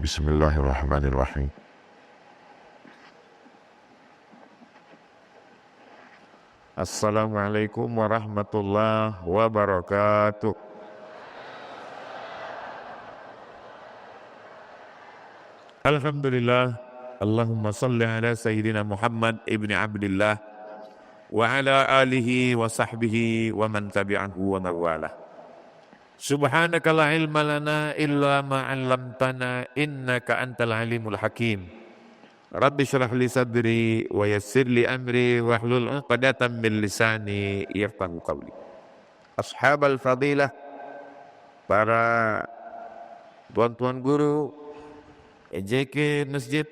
Bismillahirrahmanirrahim. Assalamualaikum warahmatullahi wabarakatuh. Alhamdulillah. Allahumma salli ala Sayyidina Muhammad ibn Abdillah wa ala alihi wa sahbihi wa man tabi'ahu wa mawalah. Subhanaka la ilma lana illa ma 'allamtana innaka antal alimul hakim. Rabbi syrah li sadri wa yassir li amri wa hlul 'uqdatam min lisani yafqahu qawli. Ashabal fadilah, para tuan-tuan guru EJK Masjid,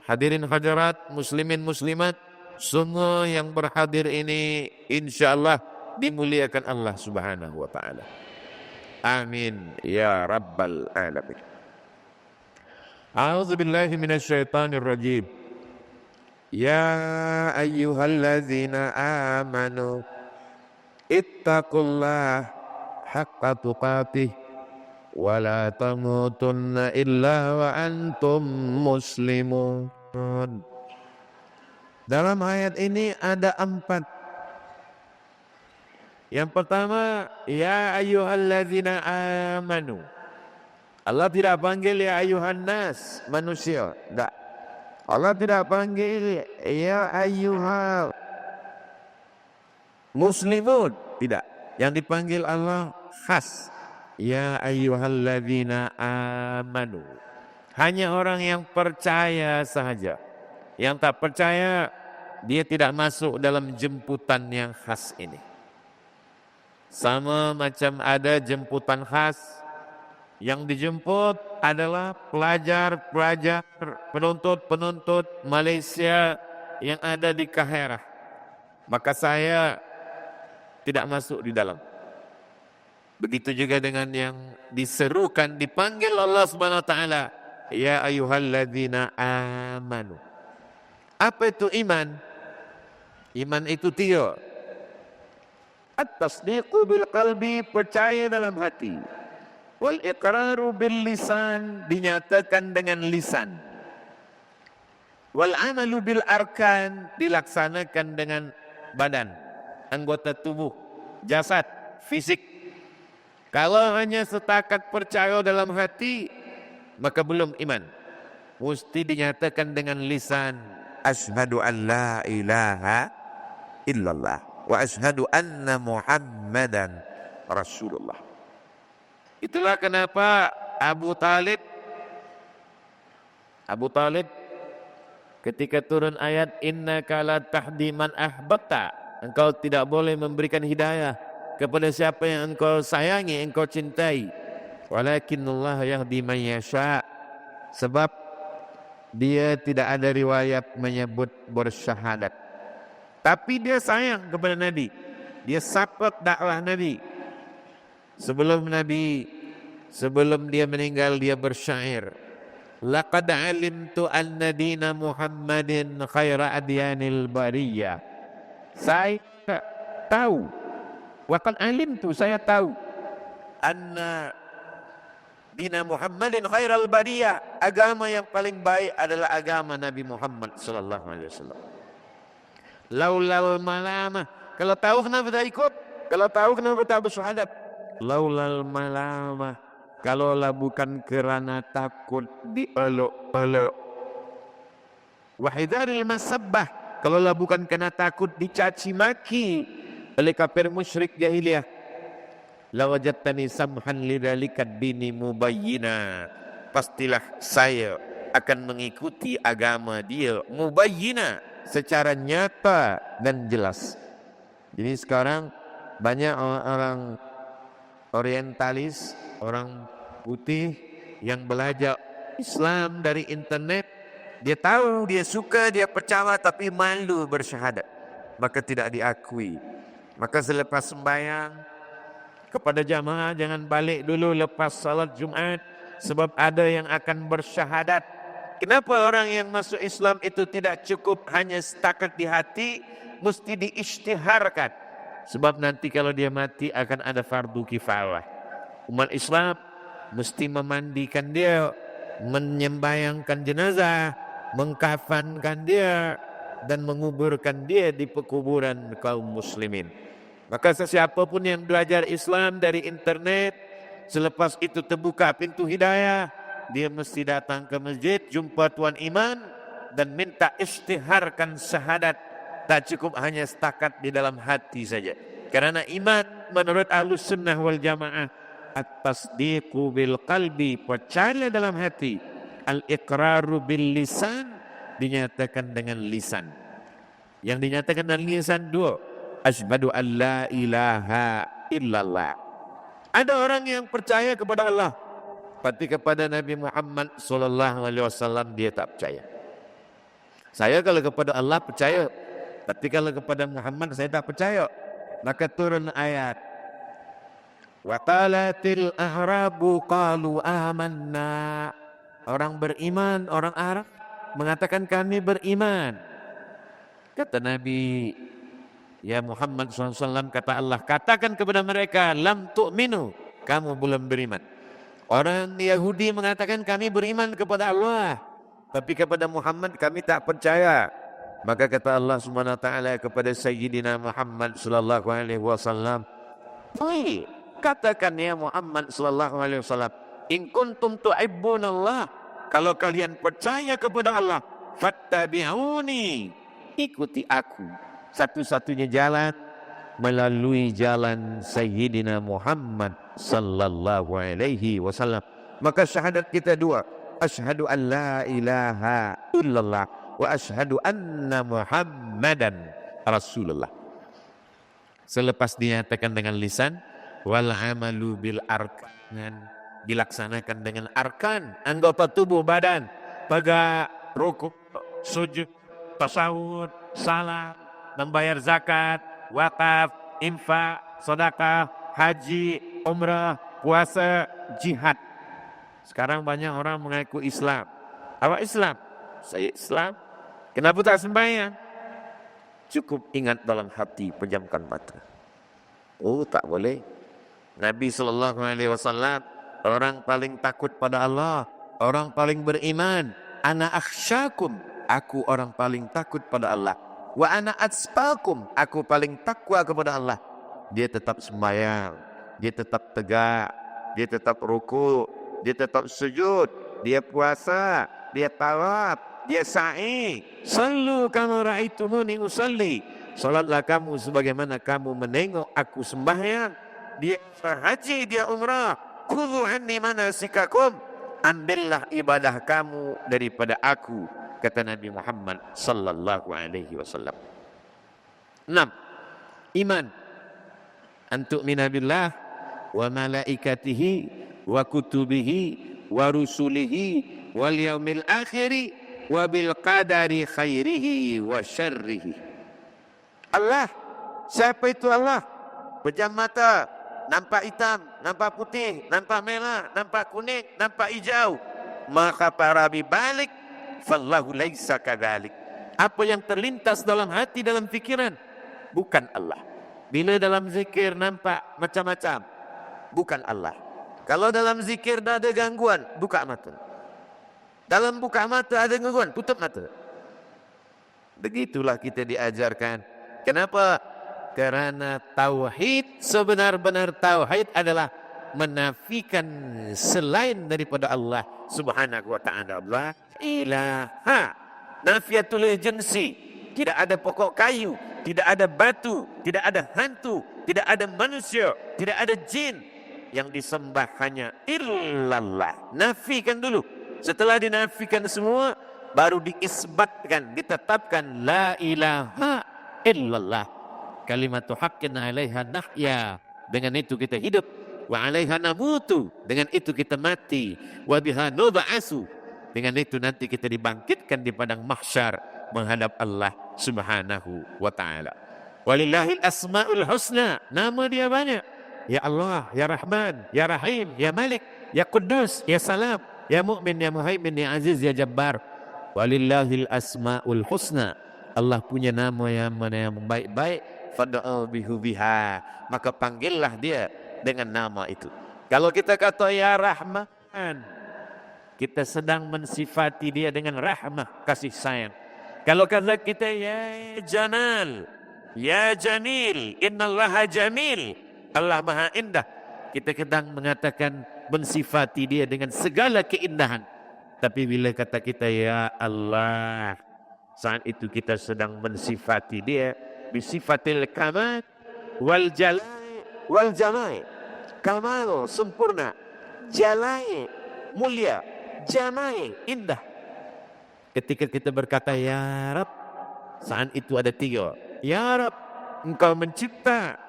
hadirin hadirat, muslimin muslimat, semua yang berhadir ini insyaallah dimuliakan Allah Subhanahu wa taala. Amin ya rabbal alamin. A'udzu billahi minasyaitonir rajim. Ya ayyuhalladzina amanu ittaqullaha haqqa tuqatih wa la tamutunna illa wa antum muslimun. Dalam ayat ini ada 4. Yang pertama, ya ayyuhalladzina amanu. Allah tidak panggil ya ayyuhan nas, manusia. Tidak. Allah tidak panggil ya ayyuhal muslimun. Tidak. Yang dipanggil Allah khas. Ya ayyuhalladzina amanu. Hanya orang yang percaya sahaja. Yang tak percaya, dia tidak masuk dalam jemputan yang khas ini. Sama macam ada jemputan khas. Yang dijemput adalah pelajar-pelajar, penuntut-penuntut Malaysia yang ada di Kaherah. Maka saya tidak masuk di dalam. Begitu juga dengan yang diserukan, dipanggil Allah Subhanahu wa taala, ya ayyuhalladzina amanu. Apa itu iman? Iman itu 3. At-tasdiqu bil qalbi, percaya dalam hati. Wal iqraru bil lisan, dinyatakan dengan lisan. Wal amalu bil arkan, dilaksanakan dengan badan, anggota tubuh, jasad, fisik. Kalau hanya setakat percaya dalam hati, maka belum iman. Mesti dinyatakan dengan lisan. Asyhadu an la ilaha illallah wa asyhadu anna Muhammadan Rasulullah. Itulah kenapa Abu Talib ketika turun ayat innaka la tahdi man ahbabta, engkau tidak boleh memberikan hidayah kepada siapa yang engkau sayangi, engkau cintai. Walakinullah yahdi man yasha. Sebab dia tidak ada riwayat menyebut bersyahadat. Tapi dia sayang kepada Nabi. Dia support dakwah Nabi. Sebelum dia meninggal, dia bersyair. Laqad alimtu anna dina Muhammadin khaira adyanil bariyah. Saya tahu. Waqad alimtu, saya tahu. Anna dina Muhammadin khairal bariyah. Agama yang paling baik adalah agama Nabi Muhammad sallallahu alaihi wasallam. Laulal malamah. Kalau tahu kenapa tak ikut? Kalau tahu kenapa tak bersyahadat? Laulal malamah, kalaulah bukan kerana takut dielok-elok. Wahidaril masabbah, kalaulah bukan kerana takut dicaci maki oleh kafir musyrik jahiliyah. Lawajadtani samhan lidalikat dini mubayyina, pastilah saya akan mengikuti agama dia mubayyina, secara nyata dan jelas. Jadi sekarang banyak orang orientalis, orang putih yang belajar Islam dari internet. Dia tahu, dia suka, dia percaya, tapi malu bersyahadat, maka tidak diakui. Maka selepas sembahyang kepada jamaah, jangan balik dulu lepas salat Jumat, sebab ada yang akan bersyahadat. Kenapa orang yang masuk Islam itu tidak cukup hanya setakat di hati, mesti diisytiharkan? Sebab nanti kalau dia mati akan ada fardu kifayah. Umat Islam mesti memandikan dia, menyembayangkan jenazah, mengkafankan dia, dan menguburkan dia di pekuburan kaum muslimin. Maka sesiapa pun yang belajar Islam dari internet, selepas itu terbuka pintu hidayah, dia mesti datang ke masjid, jumpa tuan iman, dan minta istiharkan syahadat. Tak cukup hanya setakat di dalam hati saja. Karena iman menurut Ahlus Sunnah wal Jamaah, at-tasdiqu bil qalbi, percaya dalam hati, al-iqraru bil lisan, dinyatakan dengan lisan. Yang dinyatakan dengan lisan dua, asyhadu an la ilaha illallah. Ada orang yang percaya kepada Allah, tapi kepada Nabi Muhammad sallallahu alaihi wasallam dia tak percaya. Saya kalau kepada Allah percaya, tapi kalau kepada Muhammad saya tak percaya. Maka turun ayat, wa qalatil a'rabu qalu amanna. Orang beriman, orang Arab mengatakan kami beriman. Kata Nabi, ya Muhammad SAW, kata Allah, katakan kepada mereka, lam tu'minu, kamu belum beriman. Orang Yahudi mengatakan kami beriman kepada Allah, tapi kepada Muhammad kami tak percaya. Maka kata Allah Subhanahu wa taala kepada Sayyidina Muhammad sallallahu alaihi wasallam, katakan ya Muhammad sallallahu alaihi wasallam, in kuntum tuhibbunallah, kalau kalian percaya kepada Allah, fattabi'uni, ikuti aku. Satu-satunya jalan melalui jalan Sayyidina Muhammad sallallahu alaihi wasallam. Maka syahadat kita dua, asyhadu an la ilaha illallah wa asyhadu anna Muhammadan Rasulullah. Selepas dinyatakan dengan lisan, wal amalu bil arkan, dilaksanakan dengan arkan, anggota tubuh badan, pada rukuk, sujud, tasawuf, salat, membayar zakat, wakaf, infak, sedekah, haji, umrah, puasa, jihad. Sekarang banyak orang mengaku Islam. Awak Islam? Saya Islam. Kenapa tak sembahyang? Cukup ingat dalam hati, pejamkan mata. Oh, tak boleh. Nabi SAW, orang paling takut pada Allah, orang paling beriman. Ana akhsyakum, aku orang paling takut pada Allah. Wa ana atsqakum, aku paling takwa kepada Allah. Dia tetap sembahyang, dia tetap tegak, dia tetap ruku', dia tetap sujud, dia puasa, dia tawaf, dia sa'i. Sallu kama ra'aitumuni usalli. Salatlah kamu sebagaimana kamu menengok aku sembahyang. Dia haji, dia umrah. Khudhu anni manasikakum. Ambillah ibadah kamu daripada aku, kata Nabi Muhammad sallallahu alaihi wasallam. 6. Iman. An tu'mina billah wa malaikatihi wa kutubihi wa rusulihi wal yaumil akhiri wa bil qadari khairihi wa syarrihi. Allah, siapa itu Allah? Pejam mata, nampak hitam, nampak putih, nampak merah, nampak kuning, nampak hijau. Maka para balik, fallahu laisa kadzalik. Apa yang terlintas dalam hati, dalam fikiran, bukan Allah. Bila dalam zikir nampak macam-macam, bukan Allah. Kalau dalam zikir dah ada gangguan, buka mata. Dalam buka mata ada gangguan, tutup mata. Begitulah kita diajarkan. Kenapa? Karena tauhid, sebenar-benar tauhid adalah menafikan selain daripada Allah Subhanahu wa ta'ala. Allah ilaha, nafiatul jinsi. Tidak ada pokok kayu, tidak ada batu, tidak ada hantu, tidak ada manusia, tidak ada jin. Yang disembah hanya illallah. Nafikan dulu. Setelah dinafikan semua, baru diisbatkan, ditetapkan la ilaha illallah. Kalimatu haqqin 'alaiha nahya. Dengan itu kita hidup. Wa 'alaiha namutu. Dengan itu kita mati. Wa biha nub'atsu. Dengan itu nanti kita dibangkitkan di padang mahsyar menghadap Allah Subhanahu wa ta'ala. Walillahil asmaul husna. Nama dia banyak. Ya Allah, Ya Rahman, Ya Rahim, Ya Malik, Ya Quddus, Ya Salam, Ya Mu'min, Ya Muhaimin, Ya Aziz, Ya Jabbar. Walillahil asmaul husna. Allah punya nama yang mana yang baik-baik. Fad'u bihu biha. Maka panggillah dia dengan nama itu. Kalau kita kata Ya Rahman, kita sedang mensifati dia dengan rahmah, kasih sayang. Kalau kata kita, ya Janal, ya Jamil, innallaha jamil, Allah maha indah, kita sedang mengatakan mensifati dia dengan segala keindahan. Tapi bila kata kita, ya Allah, saat itu kita sedang mensifati dia bisifatil kamal wal jalai wal jamai. Kamal sempurna, jalai mulia, jamai indah. Ketika kita berkata ya Rab, saat itu ada tiga. Ya Rab, engkau mencipta,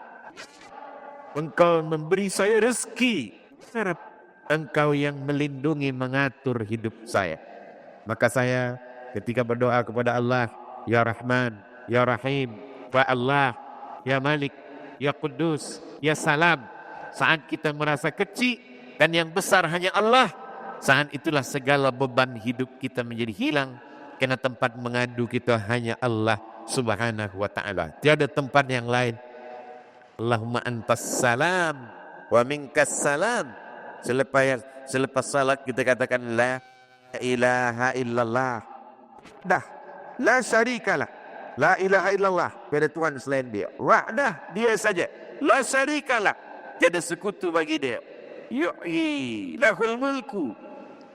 engkau memberi saya rezeki. Ya Rab, engkau yang melindungi, mengatur hidup saya. Maka saya ketika berdoa kepada Allah, ya Rahman, ya Rahim, wa Allah, ya Malik, ya Kudus, ya Salam. Saat kita merasa kecil dan yang besar hanya Allah, saat itulah segala beban hidup kita menjadi hilang. Karena tempat mengadu kita hanya Allah Subhanahu wa ta'ala. Tiada tempat yang lain. Allahumma antas salam wa minkas salam. Selepas salat kita katakan la ilaha illallah. Dah, la syarikalah. La ilaha illallah. Tiada Tuhan selain dia. Wahdah, dia saja. La syarikalah. Tiada sekutu bagi dia. Yu'i lahul mulku.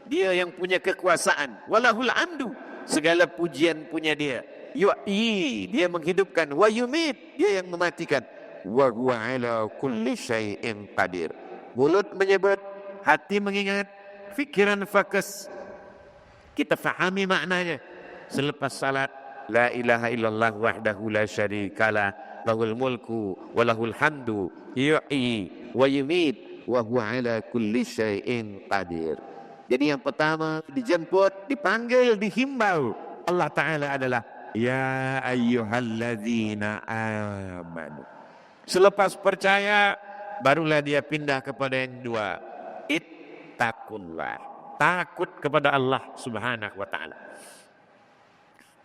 Dia yang punya kekuasaan. Walahul amdu. Segala pujian punya dia. Yu'i, dia menghidupkan. Wa yumit, dia yang mematikan. Wa huwa ala kulli syai'in qadir. Mulut menyebut, hati mengingat, fikiran fokus. Kita fahami maknanya. Selepas salat, la ilaha illallah wahdahu la syarikalah, lahul mulku walahul hamdu, yu'i wa yumit wa huwa ala kulli syai'in qadir. Jadi yang pertama dijemput, dipanggil, dihimbau. Allah Ta'ala adalah ya ayyuhalladzina amanu. Selepas percaya, barulah dia pindah kepada yang dua. Ittaqullah. Takut kepada Allah Subhanahu wa ta'ala.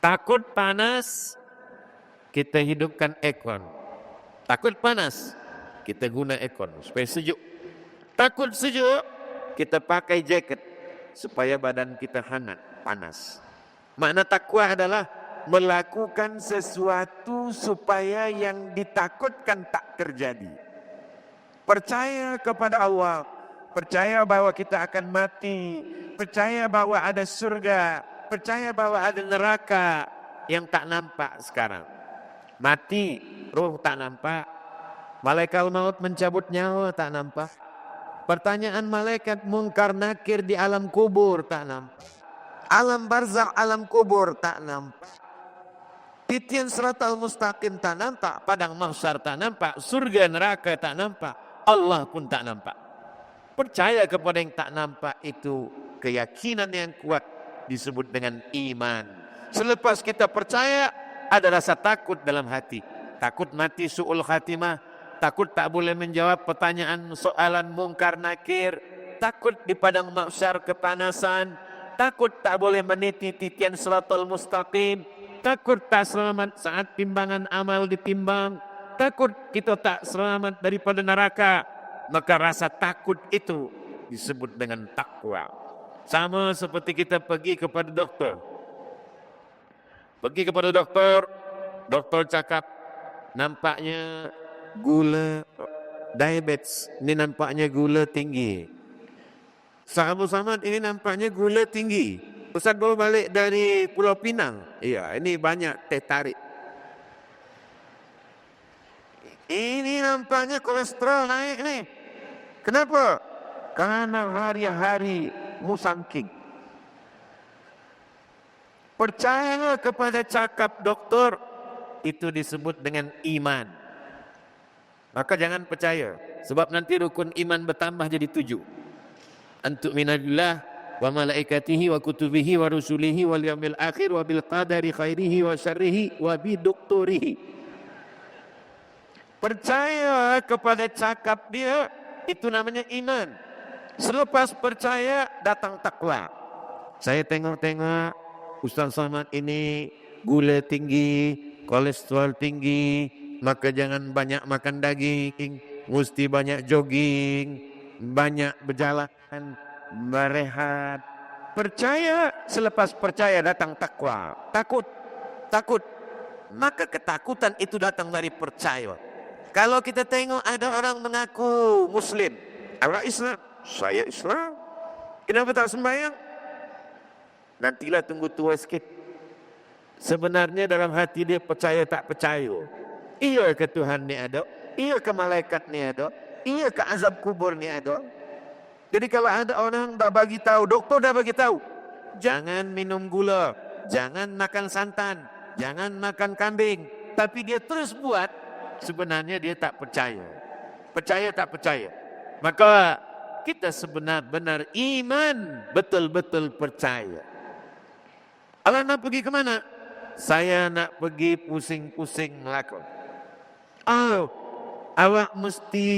Takut panas, kita hidupkan aircon. Takut panas, kita guna aircon supaya sejuk. Takut sejuk, kita pakai jaket supaya badan kita hangat, panas. Makna takwa adalah melakukan sesuatu supaya yang ditakutkan tak terjadi. Percaya kepada Allah, percaya bahwa kita akan mati, percaya bahwa ada surga, percaya bahwa ada neraka yang tak nampak sekarang. Mati, roh tak nampak. Malaikat maut mencabut nyawa tak nampak. Pertanyaan malaikat mungkar nakir di alam kubur tak nampak. Alam barzakh, alam kubur tak nampak. Titian siratal mustaqim tak nampak. Padang mahsyar tak nampak. Surga neraka tak nampak. Allah pun tak nampak. Percaya kepada yang tak nampak itu keyakinan yang kuat, disebut dengan iman. Selepas kita percaya, ada rasa takut dalam hati. Takut mati su'ul khatimah. Takut tak boleh menjawab pertanyaan soalan mungkar nakir. Takut di padang mahsyar kepanasan. Takut tak boleh meniti titian siratal mustaqim. Takut tak selamat saat timbangan amal ditimbang. Takut kita tak selamat daripada neraka. Maka rasa takut itu disebut dengan takwa. Sama seperti kita pergi kepada doktor. Pergi kepada doktor, doktor cakap nampaknya gula diabetes, ini nampaknya gula tinggi. Sahabat-sahabat, ini nampaknya gula tinggi. Ustaz baru balik dari Pulau Pinang. Iya, ini banyak teh tarik. Ini nampaknya kolesterol naik nih. Kenapa? Karena hari-hari musangking. Percaya kepada cakap doktor, itu disebut dengan iman. Maka jangan percaya, sebab nanti rukun iman bertambah jadi 7. Antu'mina billah wa malaikatihi wa kutubihi wa rusulihi wal yaumil akhir wa bil qadari khairihi wa syarrihi wa bi doktorihi. Percaya kepada cakap dia, itu namanya iman. Selepas percaya datang takwa. Saya tengok-tengok Ustaz Somad ini gula tinggi, kolesterol tinggi, maka jangan banyak makan daging, mesti banyak jogging, banyak berjalan, berehat, percaya, selepas percaya datang takwa. Takut. Maka ketakutan itu datang dari percaya. Kalau kita tengok ada orang mengaku Muslim, orang Islam, saya Islam, kenapa tak sembahyang? Nantilah tunggu tua sikit. Sebenarnya dalam hati dia percaya tak percaya. Iya ke Tuhan ni ada? Iya ke malaikat ni ada? Iya ke azab kubur ni ada? Jadi kalau ada orang dah bagi tahu, doktor dah bagi tahu, jangan minum gula, jangan makan santan, jangan makan kambing, tapi dia terus buat, sebenarnya dia tak percaya. Percaya tak percaya. Maka kita sebenar-benar iman, betul-betul percaya. Allah nak pergi ke mana? Saya nak pergi pusing-pusing Melaka. Oh, awak mesti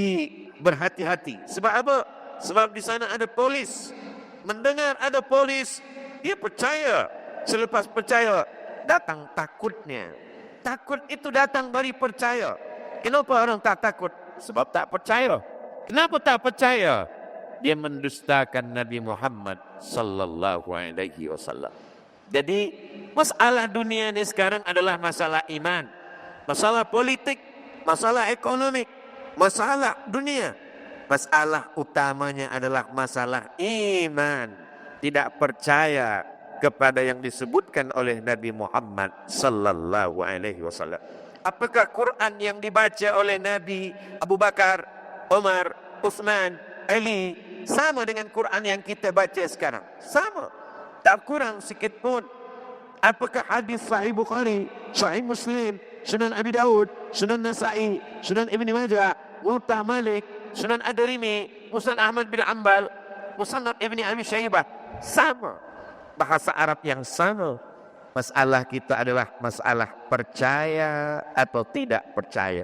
berhati-hati. Sebab apa? Sebab di sana ada polis. Mendengar ada polis, dia percaya. Selepas percaya, datang takutnya. Takut itu datang dari percaya. Kenapa orang tak takut? Sebab tak percaya. Kenapa tak percaya? Dia mendustakan Nabi Muhammad sallallahu alaihi wasallam. Jadi masalah dunia ini sekarang adalah masalah iman, masalah politik, masalah ekonomi, masalah dunia. Masalah utamanya adalah masalah iman. Tidak percaya kepada yang disebutkan oleh Nabi Muhammad sallallahu alaihi wasallam. Apakah Quran yang dibaca oleh Nabi Abu Bakar, Umar, Uthman, Ali sama dengan Quran yang kita baca sekarang? Sama. Tak kurang sikit pun. Apakah hadis Sahih Bukhari, Sahih Muslim, Sunan Abi Daud, Sunan Nasa'i, Sunan Ibn Majah, Muwatta Malik, Sunan Ad-Darimi, Musnad Ahmad bin Hanbal, Musnad Ibn Abi Syaibah sama? Bahasa Arab yang sama. Masalah kita adalah masalah percaya atau tidak percaya.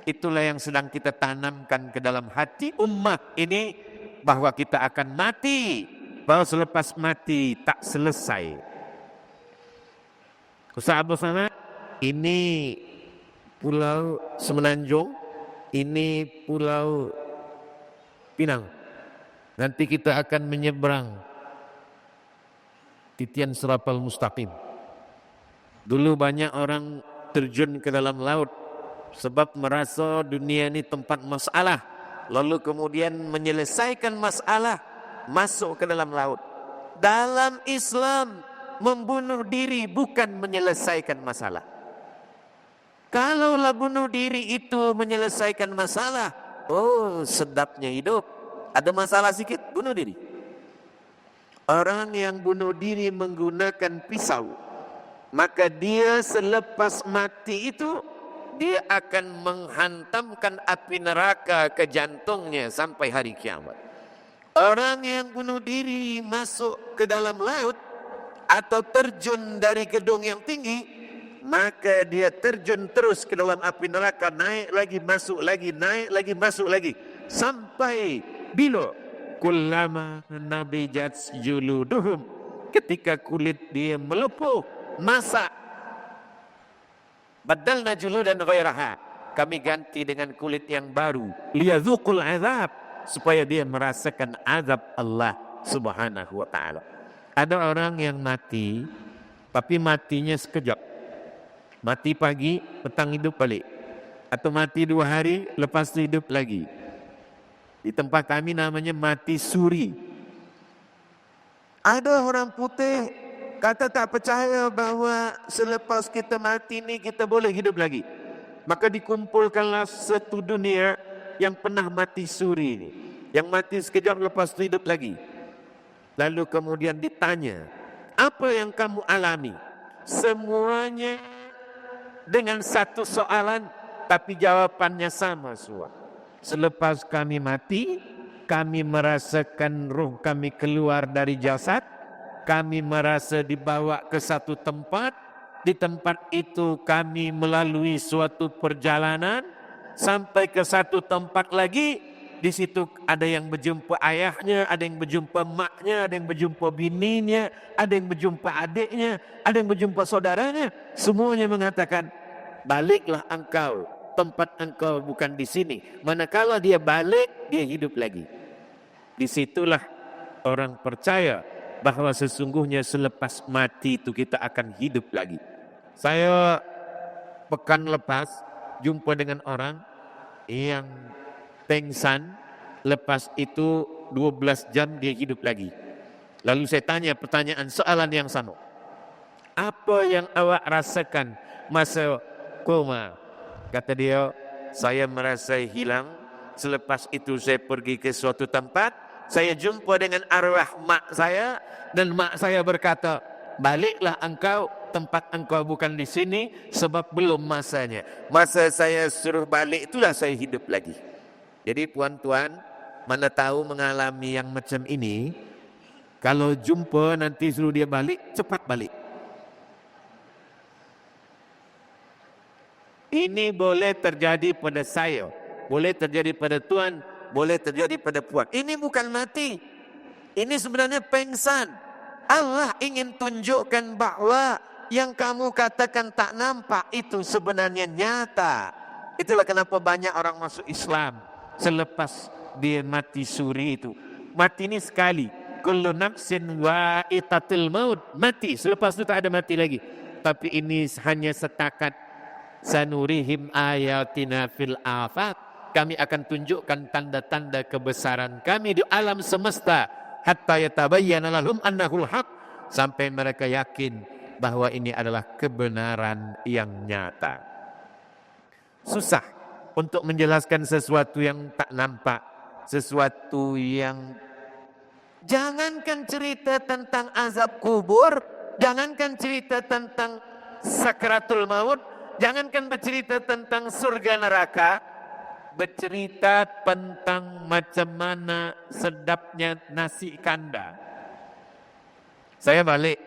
Itulah yang sedang kita tanamkan ke dalam hati ummah ini, bahwa kita akan mati. Bahwa selepas mati tak selesai. Ustaz bersama, ini Pulau Semenanjung, ini Pulau Pinang. Nanti kita akan menyeberang Titian Serapal Mustaqim. Dulu banyak orang terjun ke dalam laut sebab merasa dunia ini tempat masalah. Lalu kemudian menyelesaikan masalah, masuk ke dalam laut. Dalam Islam, membunuh diri bukan menyelesaikan masalah. Kalaulah bunuh diri itu menyelesaikan masalah, oh sedapnya hidup. Ada masalah sikit, bunuh diri. Orang yang bunuh diri menggunakan pisau, maka dia selepas mati itu, dia akan menghantamkan api neraka ke jantungnya sampai hari kiamat. Orang yang bunuh diri masuk ke dalam laut atau terjun dari gedung yang tinggi, maka dia terjun terus ke dalam api neraka, naik lagi, masuk lagi, naik lagi, masuk lagi, sampai bila kullama nabijat juluduhum, ketika kulit dia melepuh, masak, badalna juludan ghairaha, kami ganti dengan kulit yang baru, liyadzuqul azab, supaya dia merasakan azab Allah Subhanahu wa taala. Ada orang yang mati, tapi matinya sekejap. Mati pagi, petang hidup balik. Atau mati 2 hari, lepas itu hidup lagi. Di tempat kami namanya mati suri. Ada orang putih kata tak percaya bahawa selepas kita mati ni kita boleh hidup lagi. Maka dikumpulkanlah satu dunia yang pernah mati suri ni, yang mati sekejap lepas itu hidup lagi. Lalu kemudian ditanya, apa yang kamu alami? Semuanya dengan satu soalan, tapi jawabannya sama semua. Selepas kami mati, kami merasakan ruh kami keluar dari jasad, kami merasa dibawa ke satu tempat. Di tempat itu kami melalui suatu perjalanan sampai ke satu tempat lagi. Di situ ada yang berjumpa ayahnya, ada yang berjumpa maknya, ada yang berjumpa bininya, ada yang berjumpa adiknya, ada yang berjumpa saudaranya. Semuanya mengatakan, baliklah engkau, tempat engkau bukan di sini. Manakala dia balik, dia hidup lagi. Disitulah orang percaya bahawa sesungguhnya selepas mati itu kita akan hidup lagi. Saya pekan lepas jumpa dengan orang yang pengsan, lepas itu 12 jam dia hidup lagi. Lalu saya tanya pertanyaan soalan yang sama. Apa yang awak rasakan masa koma? Kata dia, saya merasa hilang. Selepas itu saya pergi ke suatu tempat, saya jumpa dengan arwah mak saya, dan mak saya berkata, baliklah engkau, tempat engkau bukan di sini sebab belum masanya. Masa saya suruh balik itulah saya hidup lagi. Jadi puan-tuan, mana tahu mengalami yang macam ini, kalau jumpa nanti suruh dia balik, cepat balik. Ini boleh terjadi pada saya, boleh terjadi pada tuan, boleh terjadi pada puan. Ini bukan mati, ini sebenarnya pengsan. Allah ingin tunjukkan bahawa yang kamu katakan tak nampak itu sebenarnya nyata. Itulah kenapa banyak orang masuk Islam selepas dia mati suri itu. Mati ini sekali. Kullu nafsin wa'itatil maut. Mati, selepas itu tak ada mati lagi. Tapi ini hanya setakat sanurihim ayatina fil afaq. Kami akan tunjukkan tanda-tanda kebesaran kami di alam semesta. Hatta yatabayyana lahum annahul haq. Sampai mereka yakin bahawa ini adalah kebenaran yang nyata. Susah untuk menjelaskan sesuatu yang tak nampak. Sesuatu yang... Jangankan cerita tentang azab kubur. Jangankan cerita tentang sakratul maut. Jangankan bercerita tentang surga neraka. Bercerita tentang macam mana sedapnya nasi kanda. Saya balik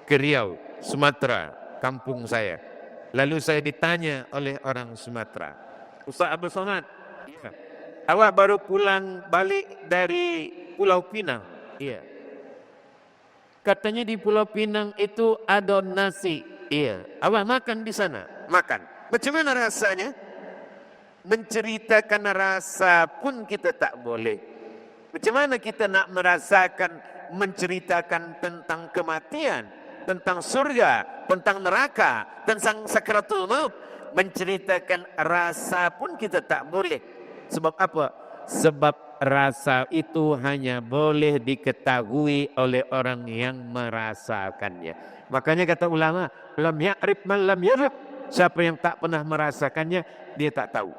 ke Riau, Sumatera, kampung saya. Lalu saya ditanya oleh orang Sumatera, Ustaz Abdul Somad, ya, awak baru pulang balik dari Pulau Pinang? Iya. Katanya di Pulau Pinang itu ada nasi. Iya. Awak makan di sana? Makan. Macam mana rasanya? Menceritakan rasa pun kita tak boleh. Macam mana kita nak merasakan, menceritakan tentang kematian, tentang surga, tentang neraka, tentang sakratul maut. Menceritakan rasa pun kita tak boleh. Sebab apa? Sebab rasa itu hanya boleh diketahui oleh orang yang merasakannya. Makanya kata ulama, lam ya'rif man lam yarab. Siapa yang tak pernah merasakannya, dia tak tahu.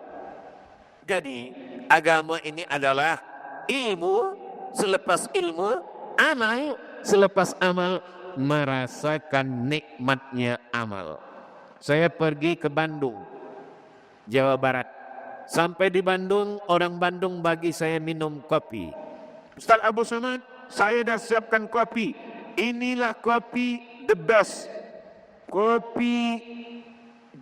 Jadi agama ini adalah ilmu, selepas ilmu, amal, selepas amal, merasakan nikmatnya amal. Saya pergi ke Bandung, Jawa Barat. Sampai di Bandung, orang Bandung bagi saya minum kopi. Ustaz Abu Somad, saya dah siapkan kopi. Inilah kopi the best. Kopi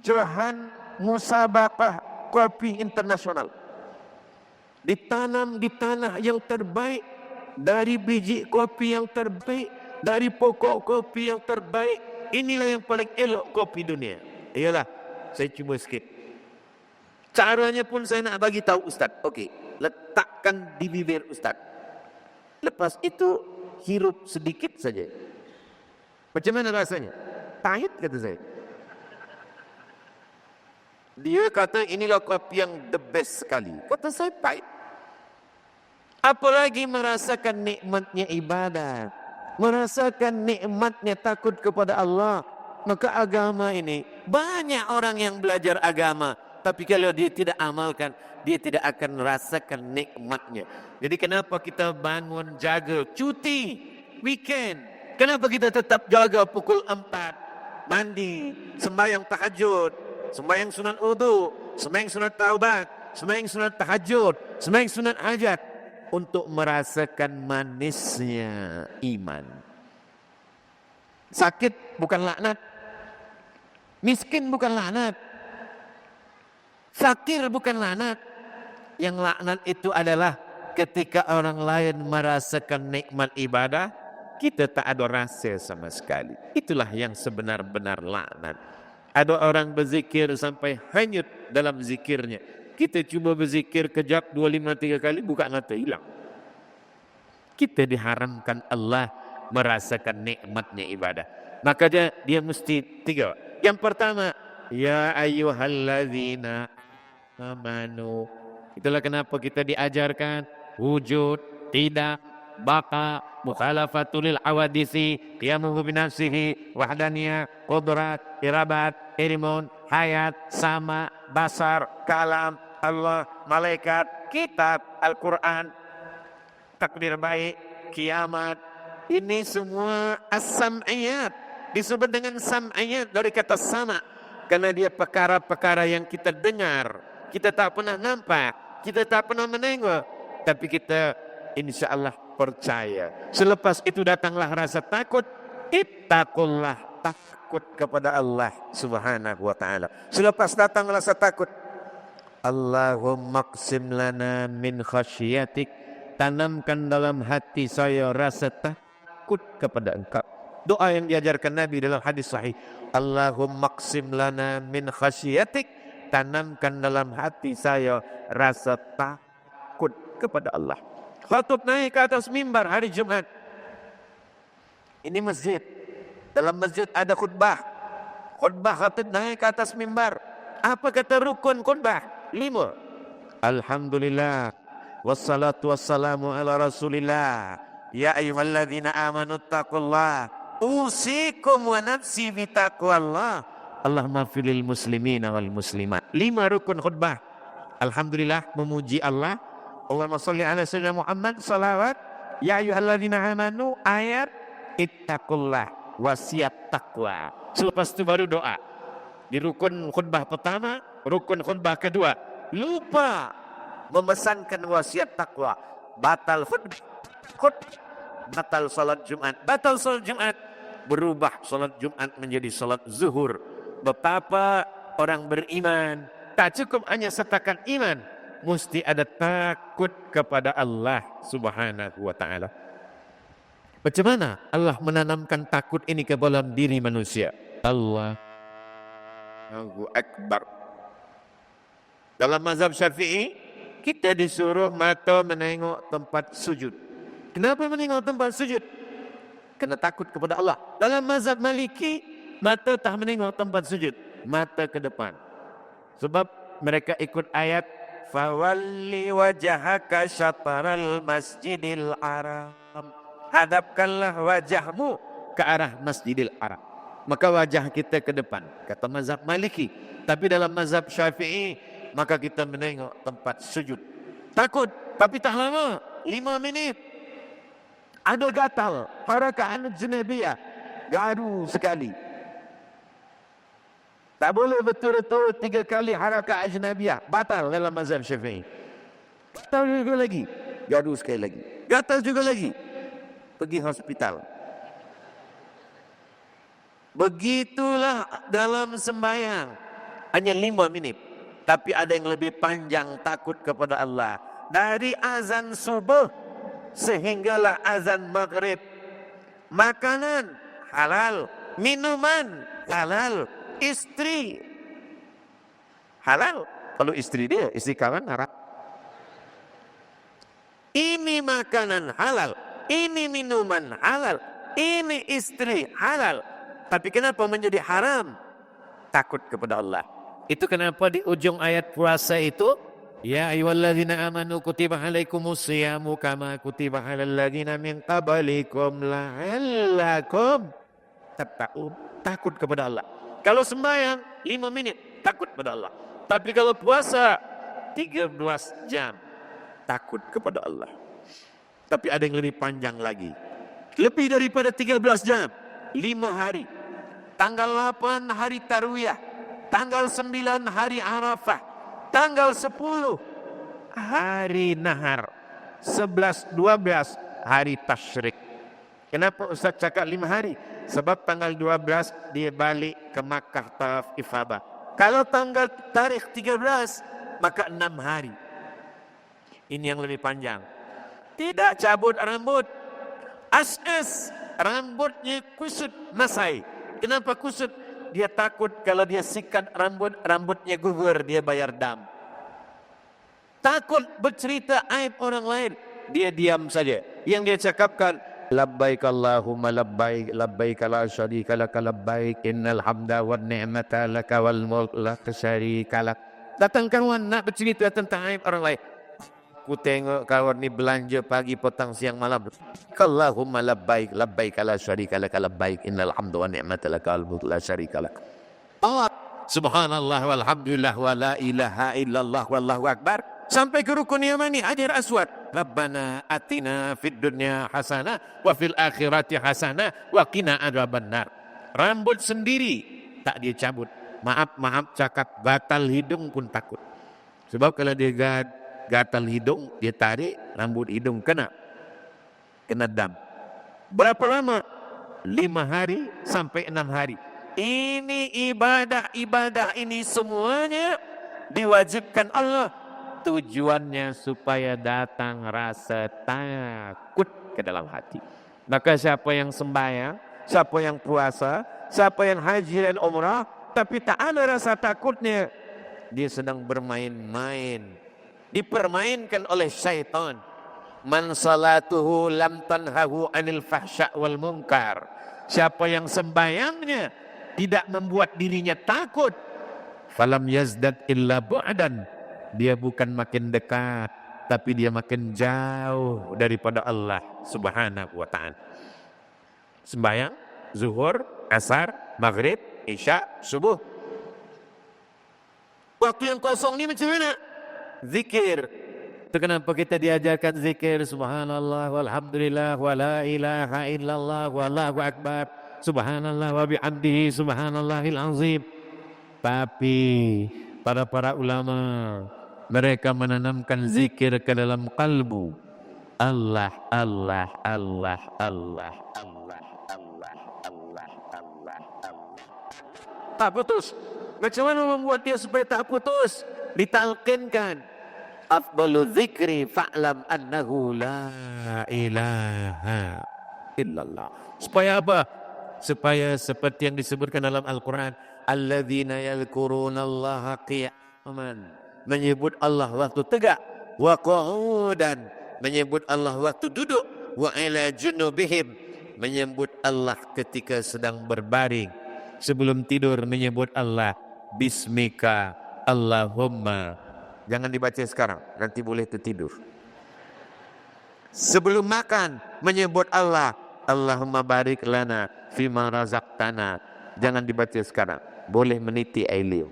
Johan Musabaqah, kopi internasional. Ditanam di tanah yang terbaik, dari biji kopi yang terbaik, dari pokok kopi yang terbaik. Inilah yang paling elok kopi dunia. Iyalah, saya cuba sikit. Caranya pun saya nak bagi tahu Ustaz. Okey, letakkan di bibir Ustaz. Lepas itu hirup sedikit saja. Macam mana rasanya? Pahit kata saya. Dia kata inilah kopi yang the best sekali. Kata saya pahit. Apalagi merasakan nikmatnya ibadah, merasakan nikmatnya takut kepada Allah. Maka agama ini, banyak orang yang belajar agama, tapi kalau dia tidak amalkan, dia tidak akan merasakan nikmatnya. Jadi kenapa kita bangun jaga cuti weekend? Kenapa kita tetap jaga pukul 4 mandi, sembahyang tahajud, sembahyang sunat wudu, sembahyang sunat taubat, sembahyang sunat tahajud, sembahyang sunat hajat, untuk merasakan manisnya iman. Sakit bukan laknat, miskin bukan laknat, fakir bukan laknat. Yang laknat itu adalah ketika orang lain merasakan nikmat ibadah, kita tak ada rasa sama sekali. Itulah yang sebenar-benar laknat. Ada orang berzikir sampai hanyut dalam zikirnya. Kita cuba berzikir kejap 2, 5, 3 kali, buka mata hilang. Kita diharamkan Allah merasakan nikmatnya ibadah. Maka dia mesti 3. Yang pertama, ya ayyuhalladzina amanu. Itulah kenapa kita diajarkan wujud, tidak, baka, mukhalafatul awadisi, qiyamuhu binafsihi, wahdaniyah, qudrat, irabat, ilmun, hayat, sama, basar, kalam, Allah, malaikat, kitab, Al-Quran, takdir baik, kiamat. Ini semua as-sam'iyat. Disebut dengan sam'iyat dari kata sama. Karena dia perkara-perkara yang kita dengar. Kita tak pernah nampak. Kita tak pernah menengok. Tapi kita insya Allah percaya. Selepas itu datanglah rasa takut. Ittaqullah. Takut kepada Allah subhanahu wa ta'ala. Selepas datang rasa takut. Allahumma qsim lana min khasyiatik. Tanamkan dalam hati saya rasa takut kepada Engkau. Doa yang diajarkan Nabi dalam hadis sahih. Allahumma qsim lana min khasyiatik. Tanamkan dalam hati saya rasa takut kepada Allah. Khatib naik ke atas mimbar hari Jumat. Ini masjid. Dalam masjid ada khutbah. Khutbah khatib naik ke atas mimbar. Apa kata rukun khutbah? 5. Alhamdulillah. Wassalatu wassalamu ala rasulillah. Ya ayyuhalladzina amanu taqullah. Usikum wa nafsi bitaqwallah. Allahumma filil muslimina wal muslimat. 5 rukun khutbah. Alhamdulillah, memuji Allah. Allahumma salli ala sayyidina Muhammad, salawat. Ya ayyuhalladzina amanu, ayat ittaqullah, wasiat taqwa. Selepas itu baru doa. Di rukun khutbah pertama, rukun khutbah kedua, lupa memesankan wasiat taqwa. Batal khutbah, batal salat Jumat. Batal salat Jumat, berubah salat Jumat menjadi salat zuhur. Betapa orang beriman tak cukup hanya setakan iman, mesti ada takut kepada Allah subhanahu wa ta'ala. Macam mana Allah menanamkan takut ini ke dalam diri manusia? Allahu Akbar. Dalam mazhab Syafi'i, kita disuruh mata menengok tempat sujud. Kenapa menengok tempat sujud? Kena takut kepada Allah. Dalam mazhab Maliki, mata tak menengok tempat sujud, mata ke depan. Sebab mereka ikut ayat fawalli wajhaka syatral masjidil haram. Hadapkanlah wajahmu ke arah Masjidil Haram. Maka wajah kita ke depan, kata mazhab Maliki. Tapi dalam mazhab Syafi'i, maka kita menengok tempat sujud. Takut, tapi tak lama, 5 minit. Ada gatal, harakat janabiyah, garu sekali. Tak boleh betul-betul 3 kali harakat ajnabiyah. Batal dalam mazhab Syafi'i. Batal juga lagi. Gaduh sekali lagi. Gatal juga lagi. Pergi hospital. Begitulah dalam sembahyang. Hanya 5 minit. Tapi ada yang lebih panjang takut kepada Allah. Dari azan subuh sehinggalah azan maghrib. Makanan halal. Minuman halal. Istri halal. Kalau istri dia, istri kawan haram. Ini makanan halal, ini minuman halal, ini istri halal. Tapi kenapa menjadi haram? Takut kepada Allah. Itu kenapa di ujung ayat puasa itu, ya ayyuhalladzina amanu kutiba alaikumus shiyamu kama kutiba alal ladzina min qablikum la'allakum tattaqun. Takut kepada Allah. Kalau sembahyang 5 menit, takut pada Allah. Tapi kalau puasa 13 jam, takut kepada Allah. Tapi ada yang lebih panjang lagi. Lebih daripada 13 jam, 5 hari. Tanggal 8 hari Tarwiyah, tanggal 9 hari Arafah, tanggal 10 hari Nahar, 11-12 hari Tasyrik. Kenapa Ustaz cakap 5 hari? Sebab tanggal 12 dia balik ke Makkah tawaf ifadah. Kalau tanggal tarikh 13, maka 6 hari. Ini yang lebih panjang. Tidak cabut rambut. As-as, rambutnya kusut masai. Kenapa kusut? Dia takut kalau dia sikat rambut, rambutnya gugur, dia bayar dam. Takut bercerita aib orang lain, dia diam saja. Yang dia cakapkan, Labbaik Allahumma labbaik, labbaik la syarika laka labbaik, innal hamda wan ni'mata laka wal mulk la syarika lak. Datang kawan nak bercerita tentang aib orang lain. Aku tengok kawan ni belanja pagi, petang, siang, malam. Allahumma labbaik, labbaik la syarika laka labbaik, innal hamda wan ni'mata laka wal mulk la syarika lak. Allah, subhanallah walhamdulillah wa la ilaha illallah wallahu akbar. Sampai ke rukun yamani Hajar Aswad. Rabbana atina fid dunya hasanah wa fil akhirati hasanah wa qina adzabannar. Rambut sendiri tak dia cabut. Maaf cakap, gatal hidung pun takut. Sebab kalau dia gatal hidung, dia tarik, rambut hidung kena dam. Berapa lama? 5 hari sampai 6 hari. Ini ibadah ini semuanya diwajibkan Allah. Tujuannya supaya datang rasa takut ke dalam hati. Maka siapa yang sembahyang, siapa yang puasa, siapa yang haji dan umrah, tapi tak ada rasa takutnya, dia sedang bermain-main, dipermainkan oleh syaitan. Man salatuhu lam tanhahu anil fahsya wal munkar. Siapa yang sembahyangnya tidak membuat dirinya takut, falam yazdad illa bu'dan, dia bukan makin dekat, tapi dia makin jauh daripada Allah Subhanahu wa ta'ala. Sembahyang, zuhur, asar, maghrib, isya, subuh. Waktu yang kosong ni macam mana? Zikir. Itu kenapa kita diajarkan zikir. Subhanallah, walhamdulillah, wa la ilaha illallah, wallahu akbar. Subhanallah wa bihamdihi, subhanallahil azim. Tapi para ulama, mereka menanamkan zikir ke dalam kalbu. Allah, Allah, Allah, Allah, Allah, Allah, Allah, Allah, Allah. Tak putus. Macam mana membuat dia supaya tak putus? Ditalkinkan. Afdalu zikri fa'lam annahu la ilaha illallah. Supaya apa? Supaya seperti yang disebutkan dalam Al-Quran. Alladzina yadhkuruna Allaha qiyaman, menyebut Allah waktu tegak, wa qu'udan, menyebut Allah waktu duduk, wa ala junubihim, menyebut Allah ketika sedang berbaring, sebelum tidur menyebut Allah, bismika Allahumma. Jangan dibaca sekarang, nanti boleh tertidur. Sebelum makan menyebut Allah, Allahumma barik lana fima razaqtana. Jangan dibaca sekarang, boleh meniti air liur.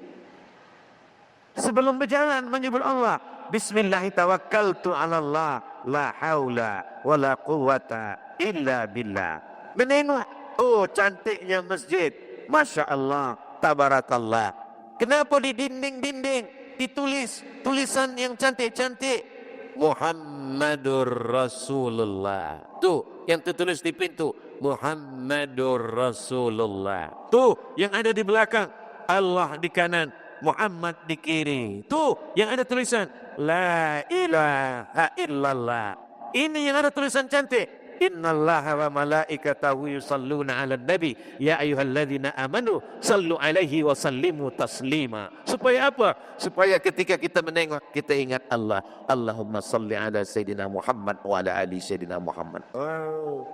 Sebelum berjalan menyebut Allah, bismillah tawakkaltu 'ala Allah, la haula wala quwwata illa billah. Menengok, oh cantiknya masjid, masya Allah, tabarakallah. Kenapa di dinding-dinding ditulis tulisan yang cantik-cantik? Muhammadur Rasulullah. Tuh yang tertulis di pintu, Muhammadur Rasulullah. Tuh yang ada di belakang, Allah di kanan, Muhammad di kiri. Tuh yang ada tulisan La ilaha illallah. Ini yang ada tulisan cantik. Innallaha wa malaikatahu yusalluna 'alan nabi ya ayyuhalladzina amanu sallu 'alaihi wa sallimu taslima. Supaya apa? Supaya ketika kita menengok kita ingat Allah. Allahumma salli 'ala sayyidina Muhammad wa 'ala ali sayyidina Muhammad. Oh.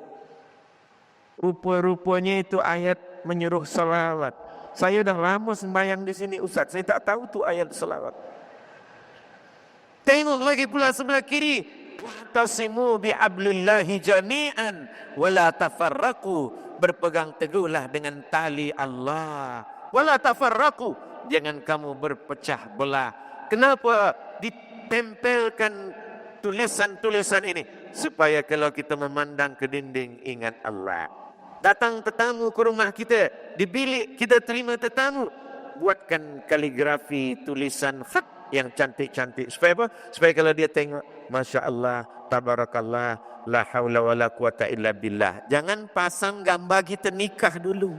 Rupa-rupanya itu ayat menyuruh salawat. Saya dah lama sembahyang di sini Ustaz, saya tak tahu tu ayat selawat. Tengok lagi pula sebelah kiri, wa'tasimu bihablillahi jami'an wa la tafarraqu, berpegang teguhlah dengan tali Allah. Wa la tafarraqu, jangan kamu berpecah belah. Kenapa ditempelkan tulisan-tulisan ini? Supaya kalau kita memandang ke dinding ingat Allah. Datang tetamu ke rumah kita, di bilik kita terima tetamu, buatkan kaligrafi tulisan khat yang cantik-cantik. Supaya apa? Supaya kalau dia tengok, masya Allah, tabarakallah, la haula wala quwata illa billah. Jangan pasang gambar kita nikah dulu.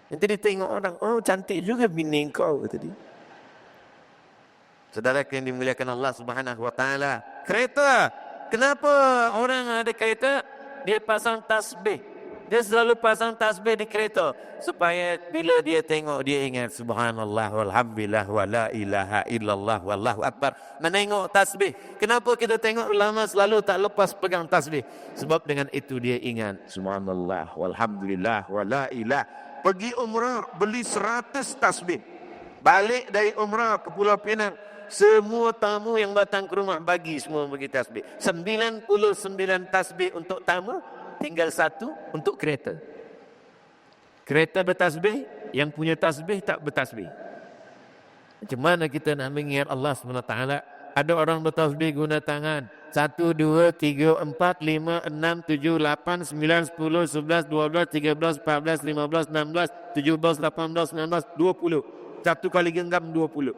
Nanti dia tengok orang, oh cantik juga bini kau tadi. Saudara yang dimuliakan Allah Subhanahu wa taala, kereta, kenapa orang ada kereta dia pasang tasbih? Dia selalu pasang tasbih di kereta supaya bila dia tengok dia ingat subhanallah walhamdulillah wala ilaha illallah wallahu akbar. Menengok tasbih. Kenapa kita tengok ulama selalu tak lepas pegang tasbih? Sebab dengan itu dia ingat subhanallah walhamdulillah wala ilah. Pergi umrah beli 100 tasbih. Balik dari umrah ke Pulau Pinang, semua tamu yang datang ke rumah bagi semua bagi tasbih. 99 tasbih untuk tamu, tinggal 1 untuk kereta. Kereta bertasbih, yang punya tasbih tak bertasbih. Macam mana kita nak mengingat Allah SWT? Ada orang bertasbih guna tangan. 1, 2, 3, 4, 5, 6, 7, 8, 9, 10, 11, 12, 13, 14, 15, 16, 17, 18, 19, 20. 1 kali genggam 20.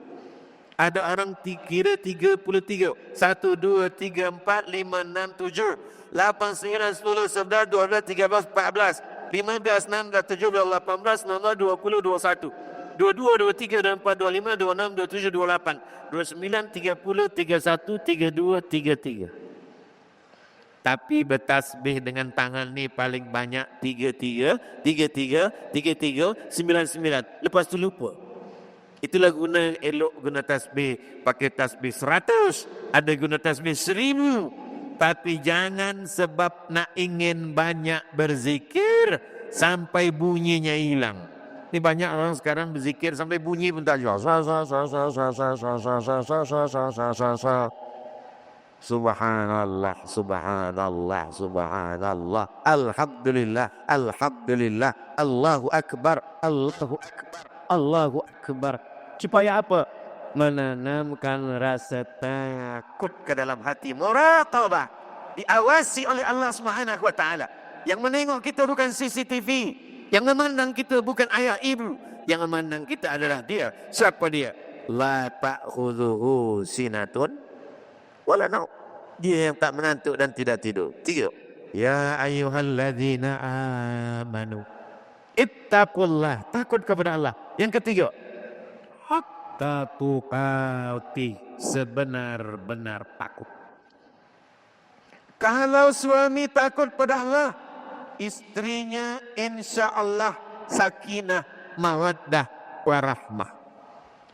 Ada orang kira 33. 1, 2, 3, 4, 5, 6, 7, 8, 9, 10, 11, 12, 13, 14, 15, 16, 17, 18, 19, 20, 21. 22, 23, 24, 25, 26, 27, 28, 29, 30, 31, 32, 33. Tapi bertasbih dengan tangan ni paling banyak 33, 33, 33, 99. Lepas tu lupa. Itulah guna elok guna tasbih. Pakai tasbih 100. Ada guna tasbih 1000. Tapi jangan sebab nak ingin banyak berzikir sampai bunyinya hilang. Ini banyak orang sekarang berzikir sampai bunyi pun tak jelas. Subhanallah, subhanallah, subhanallah. Alhamdulillah, alhamdulillah. Allahu akbar, Allahu akbar, Allahu akbar. Supaya apa? Menanamkan rasa takut ke dalam hati. Muraqabah. Diawasi oleh Allah Subhanahu wa taala. Yang menengok kita bukan CCTV. Yang memandang kita bukan ayah ibu. Yang memandang kita adalah dia. Siapa dia? La ta'khudhuhu sinatun wala naum. Dia yang tak mengantuk dan tidak tidur. 3. Ya ayyuhalladzina amanu ittaqullah. Takut kepada Allah. Yang ketiga, hatta tuqati. Sebenar-benar takut. Kalau suami takut pada Allah, istrinya insya-Allah sakinah, mawaddah, warahmah.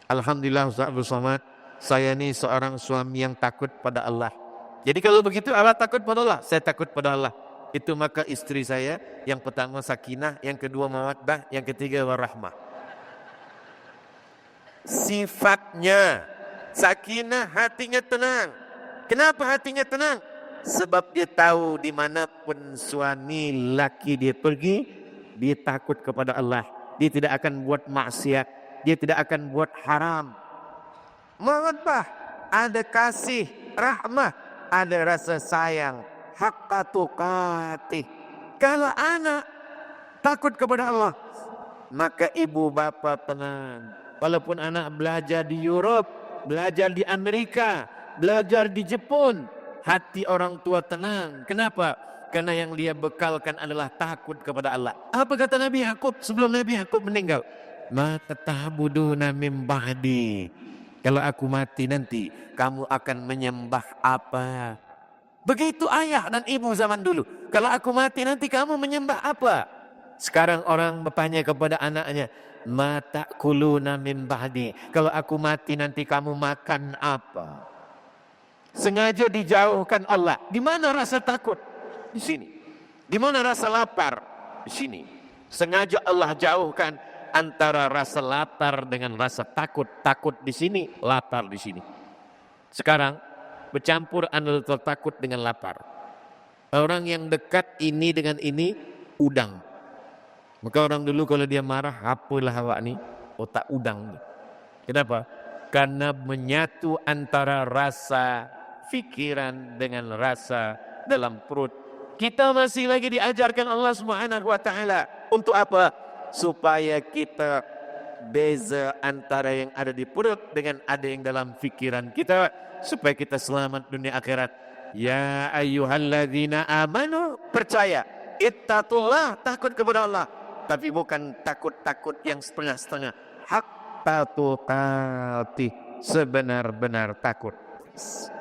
Alhamdulillah Ustaz Abdul Somad, saya ni seorang suami yang takut pada Allah. Jadi kalau begitu Allah takut pada Allah, saya takut pada Allah. Itu maka istri saya yang pertama sakinah, yang kedua mawaddah, yang ketiga warahmah. Sifatnya sakinah, hatinya tenang. Kenapa hatinya tenang? Sebab dia tahu dimanapun suami laki dia pergi, dia takut kepada Allah. Dia tidak akan buat maksiat. Dia tidak akan buat haram. Mawaddah, ada kasih, rahmah, ada rasa sayang. Haqqa tuqatih. Kalau anak takut kepada Allah, maka ibu bapa tenang. Walaupun anak belajar di Europe, belajar di Amerika, belajar di Jepun, hati orang tua tenang. Kenapa? Karena yang dia bekalkan adalah takut kepada Allah. Apa kata Nabi Yakub sebelum Nabi Yakub meninggal? Ma ta'buduna min ba'di. Kalau aku mati nanti, kamu akan menyembah apa? Begitu ayah dan ibu zaman dulu. Kalau aku mati nanti kamu menyembah apa? Sekarang orang bertanya kepada anaknya, ma ta'kuluna min ba'di. Kalau aku mati nanti kamu makan apa? Sengaja dijauhkan Allah. Di mana rasa takut? Di sini. Di mana rasa lapar? Di sini. Sengaja Allah jauhkan antara rasa lapar dengan rasa takut. Takut di sini, lapar di sini. Sekarang bercampur antara takut dengan lapar. Orang yang dekat ini dengan ini udang. Maka orang dulu kalau dia marah, apalah awak ni? Otak udang. Kenapa? Karena menyatu antara rasa fikiran dengan rasa dalam perut. Kita masih lagi diajarkan Allah Subhanahu wa taala untuk apa? Supaya kita beza antara yang ada di perut dengan ada yang dalam fikiran kita, supaya kita selamat dunia akhirat. Ya ayyuhalladzina amanu, percaya, ittaqullah, takut kepada Allah, tapi bukan takut-takut yang setengah-setengah. Haqqa tuqatih, sebenar-benar takut.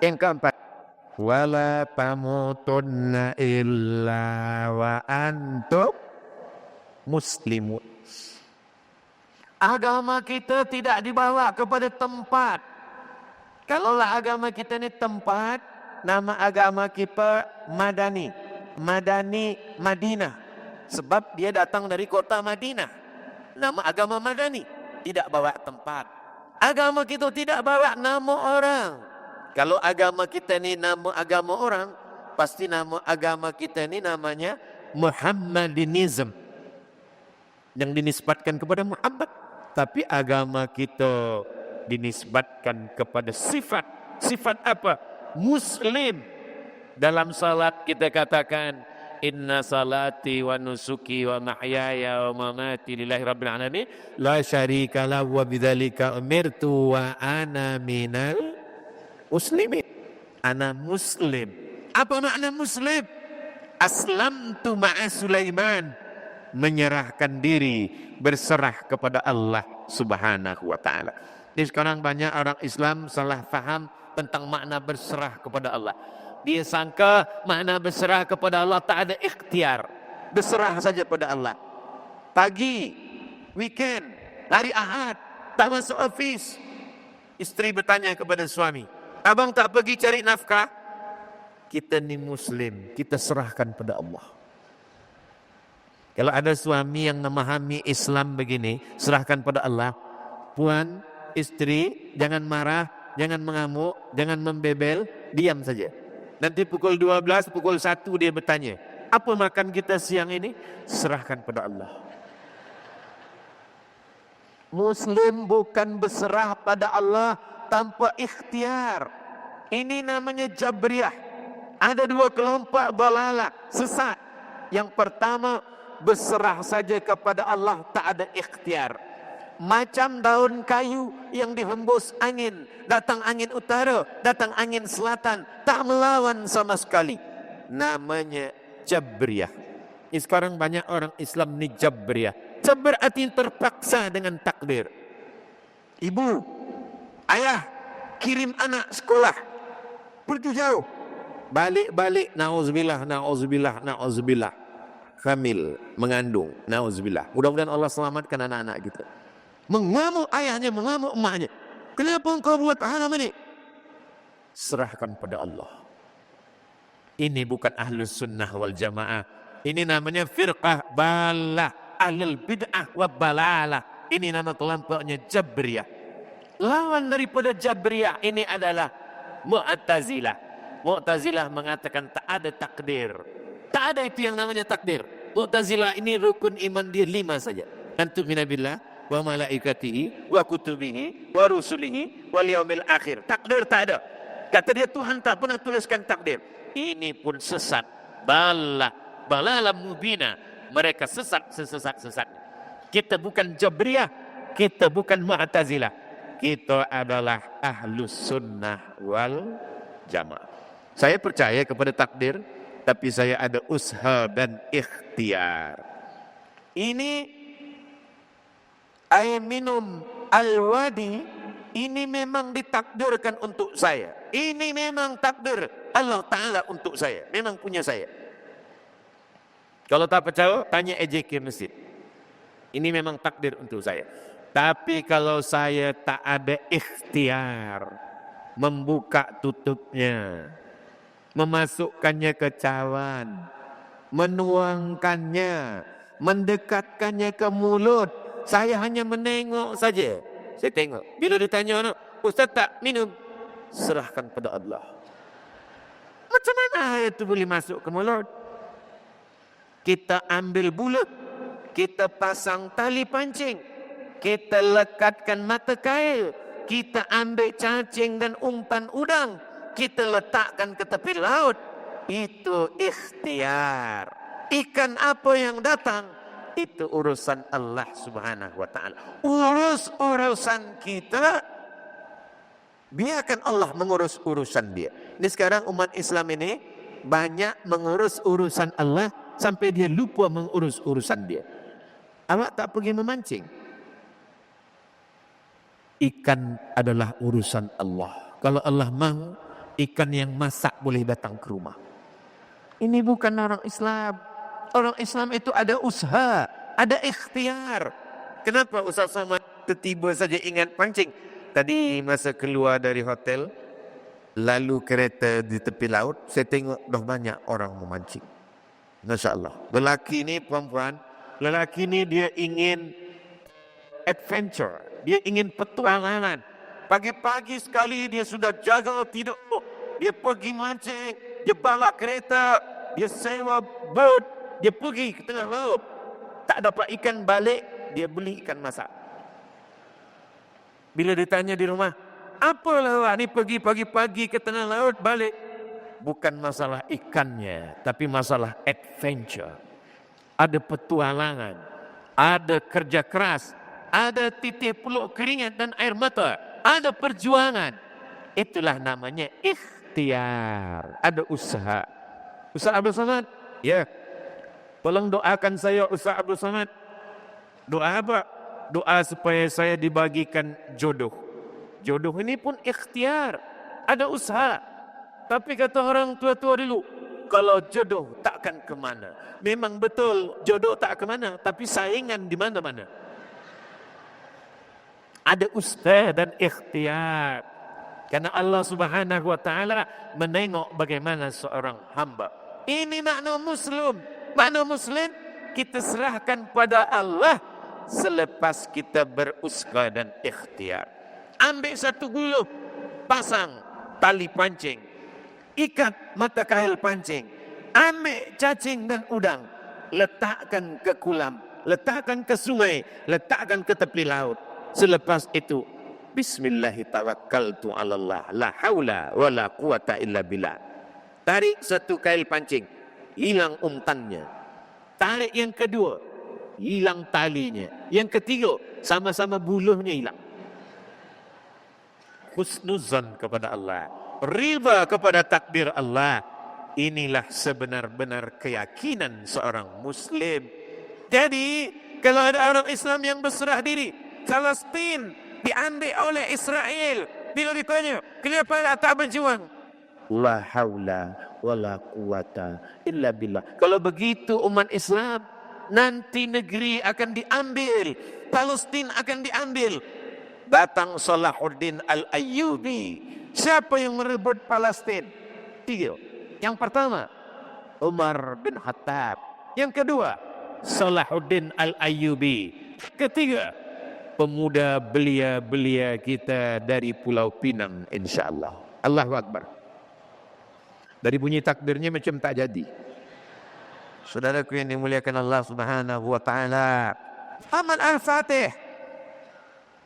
Yang keempat, wala tamutunna illa wa antum muslimun. Agama kita tidak dibawa kepada tempat. Kalaulah agama kita ni tempat, nama agama kita Madani. Madani Madinah. Sebab dia datang dari kota Madinah. Nama agama Madani. Tidak bawa tempat. Agama kita tidak bawa nama orang. Kalau agama kita ni nama agama orang, pasti nama agama kita ni namanya Muhammadinism. Yang dinisbatkan kepada Muhammad. Tapi agama kita dinisbatkan kepada sifat. Sifat apa? Muslim. Dalam salat kita katakan, inna salati wa nusuki wa mahyaya wa mamati lillahi rabbil alamin la syarika lahu wa bidzalika umirtu wa ana minal muslimin. Ana muslim. Apa makna muslim? Aslamtu ma'a Sulaiman. Menyerahkan diri, berserah kepada Allah Subhanahu wa ta'ala. Jadi sekarang banyak orang Islam salah faham tentang makna berserah kepada Allah. Dia sangka makna berserah kepada Allah tak ada ikhtiar. Berserah saja pada Allah. Pagi, weekend, hari Ahad, tak masuk office. Isteri bertanya kepada suami, abang tak pergi cari nafkah? Kita ni Muslim, kita serahkan pada Allah. Kalau ada suami yang memahami Islam begini, serahkan pada Allah. Puan, istri, jangan marah, jangan mengamuk, jangan membebel, diam saja. Nanti pukul 12, pukul 1 dia bertanya, apa makan kita siang ini? Serahkan pada Allah. Muslim bukan berserah pada Allah tanpa ikhtiar. Ini namanya Jabriyah. Ada dua kelompok dalalah, sesat. Yang pertama, berserah saja kepada Allah, tak ada ikhtiar. Macam daun kayu yang dihembus angin, datang angin utara, datang angin selatan, tak melawan sama sekali. Namanya Jabriyah. Ini sekarang banyak orang Islam ni Jabriyah. Jabr artinya terpaksa dengan takdir. Ibu, ayah kirim anak sekolah, pergi jauh, balik-balik, na'udzubillah, na'udzubillah, na'udzubillah, hamil, mengandung, na'udzubillah. Mudah-mudahan Allah selamatkan anak-anak kita. Mengamuk ayahnya, mengamuk emaknya. Kenapa engkau buat hal ini? Serahkan pada Allah. Ini bukan ahlus sunnah wal jamaah. Ini namanya firqah balah, ahlul bid'ah wa balalah. Ini nama kelompoknya Jabriyah. Lawan daripada Jabriyah ini adalah Mu'tazilah. Mu'tazilah mengatakan tak ada takdir. Tak ada itu yang namanya takdir. Mu'tazilah ini rukun iman dia 5 saja. Antumina billah wa malaikatihi wa kutubihi wa rusulihi wal yaumil akhir. Takdir tak ada. Kata dia Tuhan tak pernah tuliskan takdir. Ini pun sesat. Balalah mubina. Mereka sesat sesat-sesatnya. Kita bukan Jabriyah, kita bukan Mu'tazilah. Kita adalah ahlus sunnah wal jamaah. Saya percaya kepada takdir, tapi saya ada usaha dan ikhtiar. Ini air minum Al-Wadi, ini memang ditakdirkan untuk saya. Ini memang takdir Allah Ta'ala untuk saya. Memang punya saya. Kalau tak percaya, tanya EJK Masjid. Ini memang takdir untuk saya. Tapi kalau saya tak ada ikhtiar, membuka tutupnya, memasukkannya ke cawan, menuangkannya, mendekatkannya ke mulut, saya hanya menengok saja. Saya tengok. Bila ditanya, Ustaz tak minum? Serahkan pada Allah. Macam mana itu boleh masuk ke mulut? Kita ambil bulat, kita pasang tali pancing, kita lekatkan mata kail, kita ambil cacing dan umpan udang, kita letakkan ke tepi laut. Itu ikhtiar. Ikan apa yang datang, itu urusan Allah Subhanahu wa ta'ala. Urusan kita, biarkan Allah mengurus urusan dia. Ini sekarang umat Islam ini banyak mengurus urusan Allah sampai dia lupa mengurus urusan dia. Awak tak pergi memancing. Ikan adalah urusan Allah. Kalau Allah mahu, ikan yang masak boleh datang ke rumah. Ini bukan orang Islam. Orang Islam itu ada usaha, ada ikhtiar. Kenapa Ustaz Samad tiba saja ingat pancing? Tadi masa keluar dari hotel, lalu kereta di tepi laut, saya tengok dah banyak orang memancing. Masya Allah. Lelaki ni perempuan, lelaki ni dia ingin adventure, dia ingin petualangan. Pagi-pagi sekali dia sudah jaga tidur, dia pergi mancing, dia balak kereta, dia sewa boat, dia pergi ke tengah laut. Tak dapat ikan balik, dia beli ikan masak. Bila ditanya di rumah, apa lah ni pergi pagi-pagi ke tengah laut balik? Bukan masalah ikannya, tapi masalah adventure. Ada petualangan, ada kerja keras, ada titik peluk keringat dan air mata, ada perjuangan. Itulah namanya ikhtiar. Ada usaha. Ustaz Abdul Samad, ya, tolong doakan saya Ustaz Abdul Samad. Doa apa? Doa supaya saya dibagikan jodoh. Jodoh ini pun ikhtiar. Ada usaha. Tapi kata orang tua-tua dulu, kalau jodoh takkan ke mana. Memang betul jodoh tak ke mana, tapi saingan di mana-mana. Ada usaha dan ikhtiar. Karena Allah Subhanahu wa taala menengok bagaimana seorang hamba. Ini makna Muslim. Makna Muslim kita serahkan pada Allah selepas kita berusaha dan ikhtiar. Ambil satu gulu, pasang tali pancing, ikat mata kail pancing, ambil cacing dan udang, letakkan ke kolam, letakkan ke sungai, letakkan ke tepi laut. Selepas itu, Bismillahirrahmanirrahim, Allah, la haula wa la quwata illa billah. Tarik satu kail pancing, hilang umpannya. Tarik yang kedua, hilang talinya. Yang ketiga, sama-sama buluhnya hilang. Husnuzan kepada Allah, riba kepada takdir Allah. Inilah sebenar-benar keyakinan seorang Muslim. Jadi, kalau ada orang Islam yang berserah diri, Palestin diambil oleh Israel, bila ditanya, kenapa tak berjuang? La haula wa la quwata illa billah. Kalau begitu umat Islam, nanti negeri akan diambil, Palestin akan diambil. Datang Salahuddin Al-Ayyubi. Siapa yang merebut Palestin? 3. Yang pertama, Umar bin Khattab. Yang kedua, Salahuddin Al-Ayyubi. Ketiga, pemuda belia-belia kita dari Pulau Pinang, insyaAllah. Allahu Akbar. Dari bunyi takbirnya macam tak jadi. Saudaraku yang dimuliakan Allah Subhanahu wa taala. Muhammad Al-Fatih.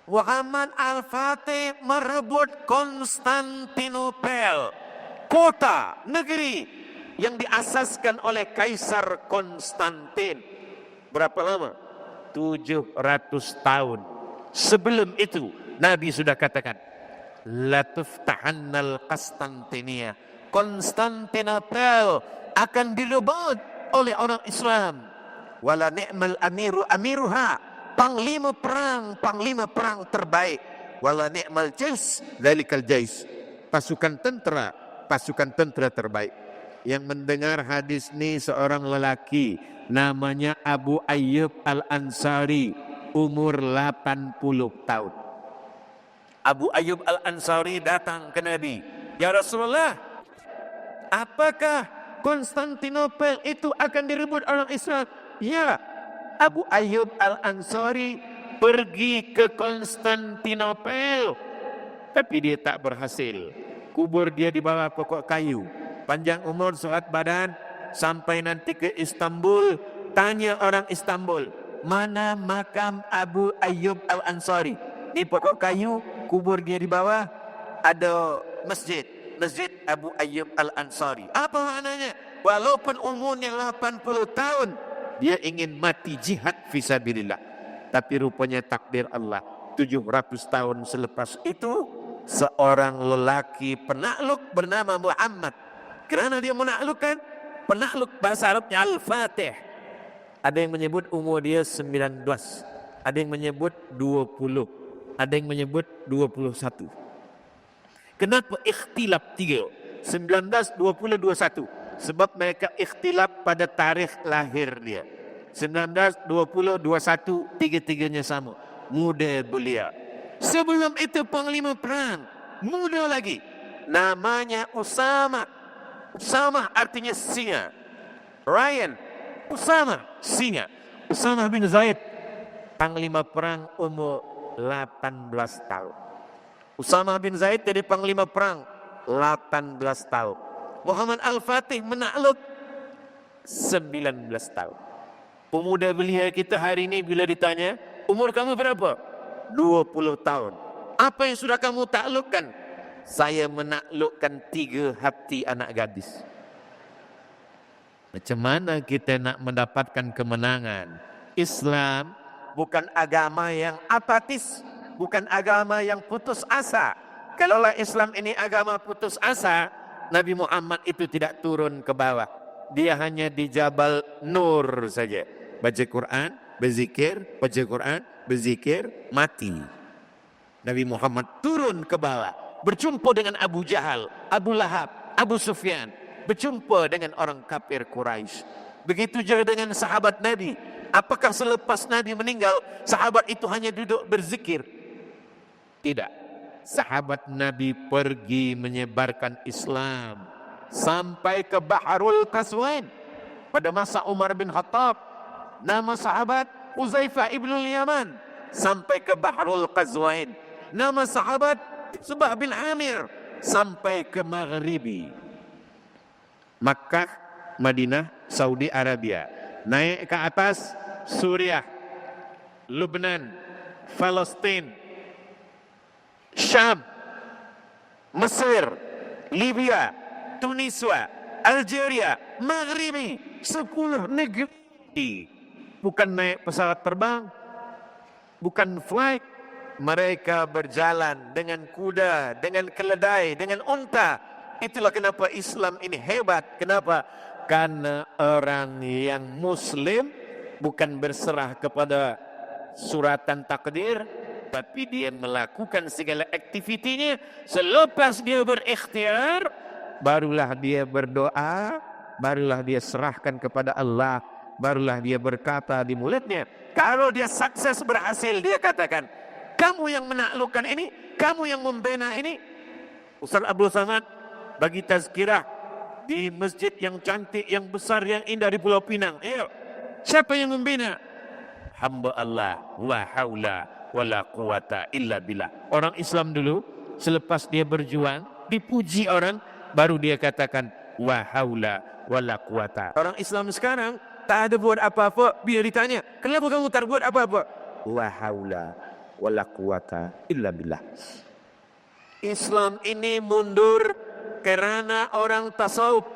Muhammad Al-Fatih merebut Konstantinopel, kota, negeri yang diasaskan oleh Kaisar Konstantin. Berapa lama? 700 tahun. Sebelum itu Nabi sudah katakan, la tuftahannal Konstantinia, Konstantinopel akan direbut oleh orang Islam. Wala ni'mal amiru amiruha, panglima perang terbaik. Wala ni'mal jais, dzalikal jais, pasukan tentera terbaik. Yang mendengar hadis ni seorang lelaki namanya Abu Ayyub Al-Ansari, umur 80 tahun. Abu Ayyub Al-Ansari datang ke Nabi, ya Rasulullah, apakah Konstantinopel itu akan direbut orang Islam? Ya. Abu Ayyub Al-Ansari pergi ke Konstantinopel, tapi dia tak berhasil. Kubur dia di bawah pokok kayu. Panjang umur surat badan, sampai nanti ke Istanbul, tanya orang Istanbul, mana makam Abu Ayyub Al-Ansari? Di pokok kayu, kubur dia di bawah, ada masjid. Masjid Abu Ayyub Al-Ansari. Apa maknanya? Walaupun umurnya 80 tahun, dia ingin mati jihad fisabilillah. Tapi rupanya takdir Allah, 700 tahun selepas itu, seorang lelaki penakluk bernama Muhammad. Kerana dia menaklukkan, penakluk bahasa Arabnya Al-Fatih. Ada yang menyebut umur dia 19, ada yang menyebut 20, ada yang menyebut 21. Kenapa ikhtilaf 3? 19, 20, 21. Sebab mereka ikhtilaf pada tarikh lahir dia. 19, 20, 21, tiga-tiganya sama. Muda belia. Sebelum itu panglima perang, muda lagi. Namanya Usama. Usama artinya singa. Ryan, Usama, singa. Usama bin Zaid, panglima perang umur 18 tahun. Usama bin Zaid jadi panglima perang 18 tahun. Muhammad Al-Fatih menakluk 19 tahun. Pemuda belia kita hari ini bila ditanya, umur kamu berapa? 20 tahun. Apa yang sudah kamu taklukkan? Saya menaklukkan 3 hati anak gadis. Macam mana kita nak mendapatkan kemenangan? Islam bukan agama yang apatis, bukan agama yang putus asa. Kalaulah Islam ini agama putus asa, Nabi Muhammad itu tidak turun ke bawah. Dia hanya di Jabal Nur saja. Baca Quran, berzikir, baca Quran, berzikir, mati. Nabi Muhammad turun ke bawah, berjumpa dengan Abu Jahal, Abu Lahab, Abu Sufyan, berjumpa dengan orang kafir Quraisy. Begitu juga dengan sahabat Nabi. Apakah selepas Nabi meninggal, sahabat itu hanya duduk berzikir? Tidak. Sahabat Nabi pergi menyebarkan Islam sampai ke Baharul Qaswain. Pada masa Umar bin Khattab, nama sahabat Uzaifah ibnul Yaman sampai ke Baharul Qaswain. Nama sahabat Subah bin Amir sampai ke Maghribi. Makkah, Madinah, Saudi Arabia. Naik ke atas Suriah, Lebanon, Palestin, Syam, Mesir, Libya, Tunisia, Algeria, Maghribi. 10 negeri. Bukan naik pesawat terbang, bukan flight. Mereka berjalan dengan kuda, dengan keledai, dengan unta. Itulah kenapa Islam ini hebat. Kenapa? Karena orang yang Muslim bukan berserah kepada suratan takdir, tapi dia melakukan segala aktivitinya. Selepas dia berikhtiar, barulah dia berdoa, barulah dia serahkan kepada Allah, barulah dia berkata di mulutnya. Kalau dia sukses berhasil, dia katakan, kamu yang menaklukkan ini, kamu yang membina ini. Ustaz Abdul Samad bagi tazkirah di masjid yang cantik, yang besar, yang indah di Pulau Pinang. Ayo, siapa yang membina? Hamba Allah, wa haula wa la quwata illa billah. Orang Islam dulu, selepas dia berjuang, dipuji orang, baru dia katakan, wa haula wa la quwata. Orang Islam sekarang tak ada buat apa-apa, bila ditanya, kenapa kamu tak buat apa-apa? Wa haula wa la quwata illa billah. Islam ini mundur kerana orang tasawuf.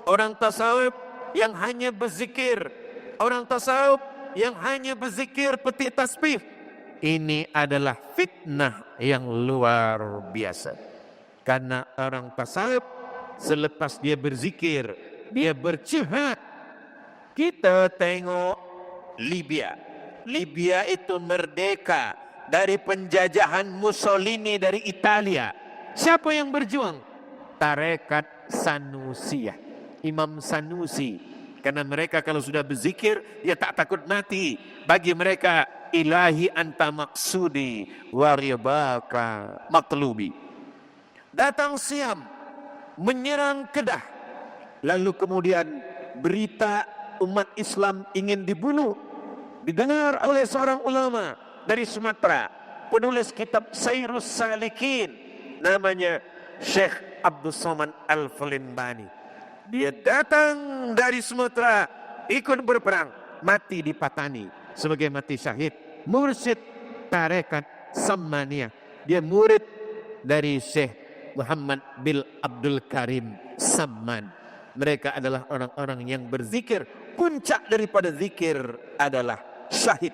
Orang tasawuf yang hanya berzikir. Orang tasawuf yang hanya berzikir petik tasbih. Ini adalah fitnah yang luar biasa. Karena orang tasawuf selepas dia berzikir, dia berjihad. Kita tengok Libya. Libya itu merdeka dari penjajahan Mussolini dari Italia. Siapa yang berjuang? Tarekat Sanusiyah, Imam Sanusi. Karena mereka kalau sudah berzikir, dia tak takut mati. Bagi mereka, ilahi anta maksudi wa ribaka matlubi. Datang Siam, menyerang Kedah. Lalu kemudian berita umat Islam ingin dibunuh didengar oleh seorang ulama dari Sumatera, penulis kitab Sayrus Salikin, namanya Syekh Abdul Somad Al-Falimbani. Dia datang dari Sumatera, ikut berperang, mati di Patani sebagai mati syahid. Mursyid tarekat Sammaniyah. Dia murid dari Syekh Muhammad bin Abdul Karim Samman. Mereka adalah orang-orang yang berzikir. Puncak daripada zikir adalah syahid.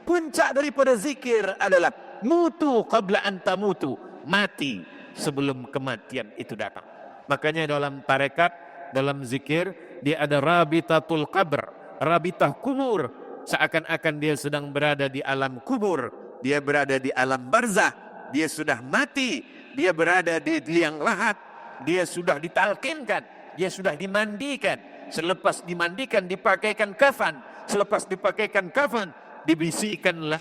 Puncak daripada zikir adalah mutu qabla an tamutu, mati sebelum kematian itu datang. Makanya dalam tarekat, dalam zikir, dia ada rabitatul qabr, rabitah kubur. Seakan-akan dia sedang berada di alam kubur, dia berada di alam barzah, dia sudah mati, dia berada di liang lahat, dia sudah ditalkinkan, dia sudah dimandikan. Selepas dimandikan, dipakaikan kafan. selepas dipakaikan kafan, dibisikkan la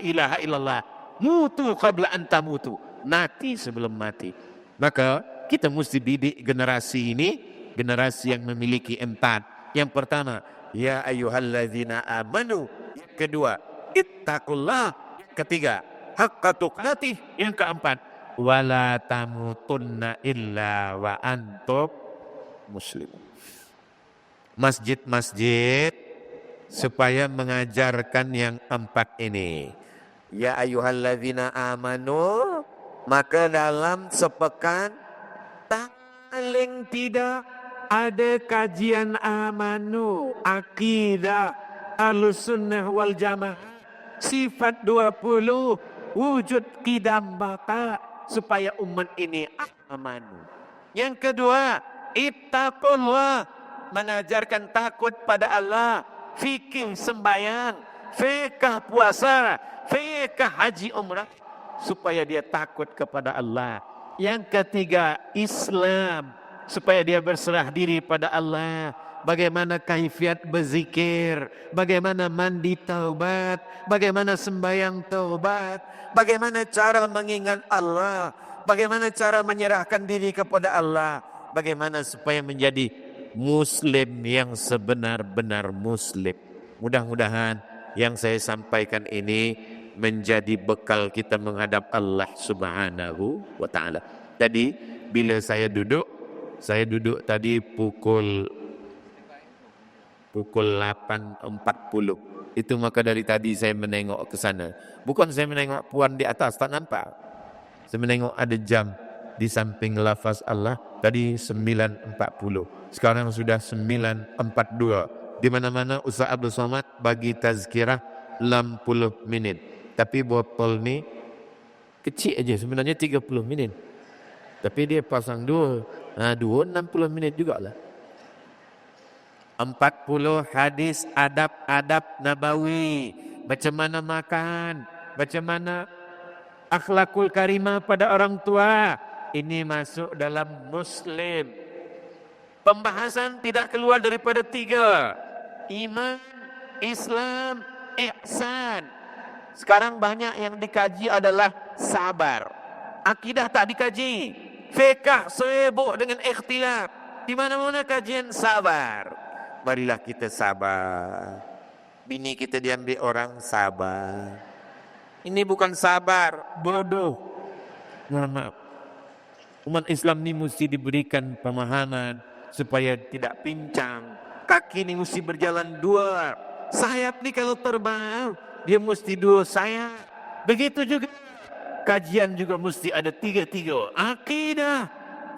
ilaha illallah. Mutu qabla an tamutu. Mati sebelum mati. Maka kita mesti didik generasi ini, generasi yang memiliki 4. Yang pertama, ya ayyuhalladzina amanu. Yang kedua, ittaqullah. Yang ketiga, haqqa tuqatih. Yang keempat, wala tamutunna illa wa antum muslimun. Masjid-masjid supaya mengajarkan yang 4 ini. Ya ayyuhalladzina amanu, maka dalam sepekan paling tidak ada kajian amanu, akidah Ahlussunnah wal Jamaah, sifat 20, wujud qidam baka, supaya umat ini amanu. Yang kedua, ittaqullah, mengajarkan takut pada Allah, fikih sembahyang, fikih puasa, fikih haji umrah, supaya dia takut kepada Allah. Yang ketiga, Islam, supaya dia berserah diri pada Allah. Bagaimana kaifiat berzikir, bagaimana mandi taubat, bagaimana sembahyang taubat, bagaimana cara mengingat Allah, bagaimana cara menyerahkan diri kepada Allah, bagaimana supaya menjadi Muslim yang sebenar-benar Muslim. Mudah-mudahan yang saya sampaikan ini menjadi bekal kita menghadap Allah Subhanahu wa ta'ala. Tadi bila saya duduk tadi pukul 8.40. Itu maka dari tadi saya menengok ke sana. Bukan saya menengok puan di atas, tak nampak. Saya menengok ada jam di samping lafaz Allah. Tadi 9.40. Sekarang sudah 9.42. Di mana-mana Ustaz Abdul Somad bagi tazkirah 60 minit. Tapi botol ni kecil aja, sebenarnya 30 minit. Tapi dia pasang 2 60 minit jugalah. 40 hadis adab-adab nabawi. Macam mana makan, macam mana akhlakul karimah pada orang tua. Ini masuk dalam Muslim. Pembahasan tidak keluar daripada 3. Iman, Islam, ihsan. Sekarang banyak yang dikaji adalah sabar. Akidah tak dikaji. Fiqh sibuk dengan ikhtilaf. Di mana-mana kajian sabar. Marilah kita sabar. Bini kita diambil orang, sabar. Ini bukan sabar, bodoh. Maaf. Umat Islam ni mesti diberikan pemahaman supaya tidak pincang. Kaki ni mesti berjalan 2. Sayap ni kalau terbang, dia mesti 2 sayap. Begitu juga kajian juga mesti ada 3. Akidah,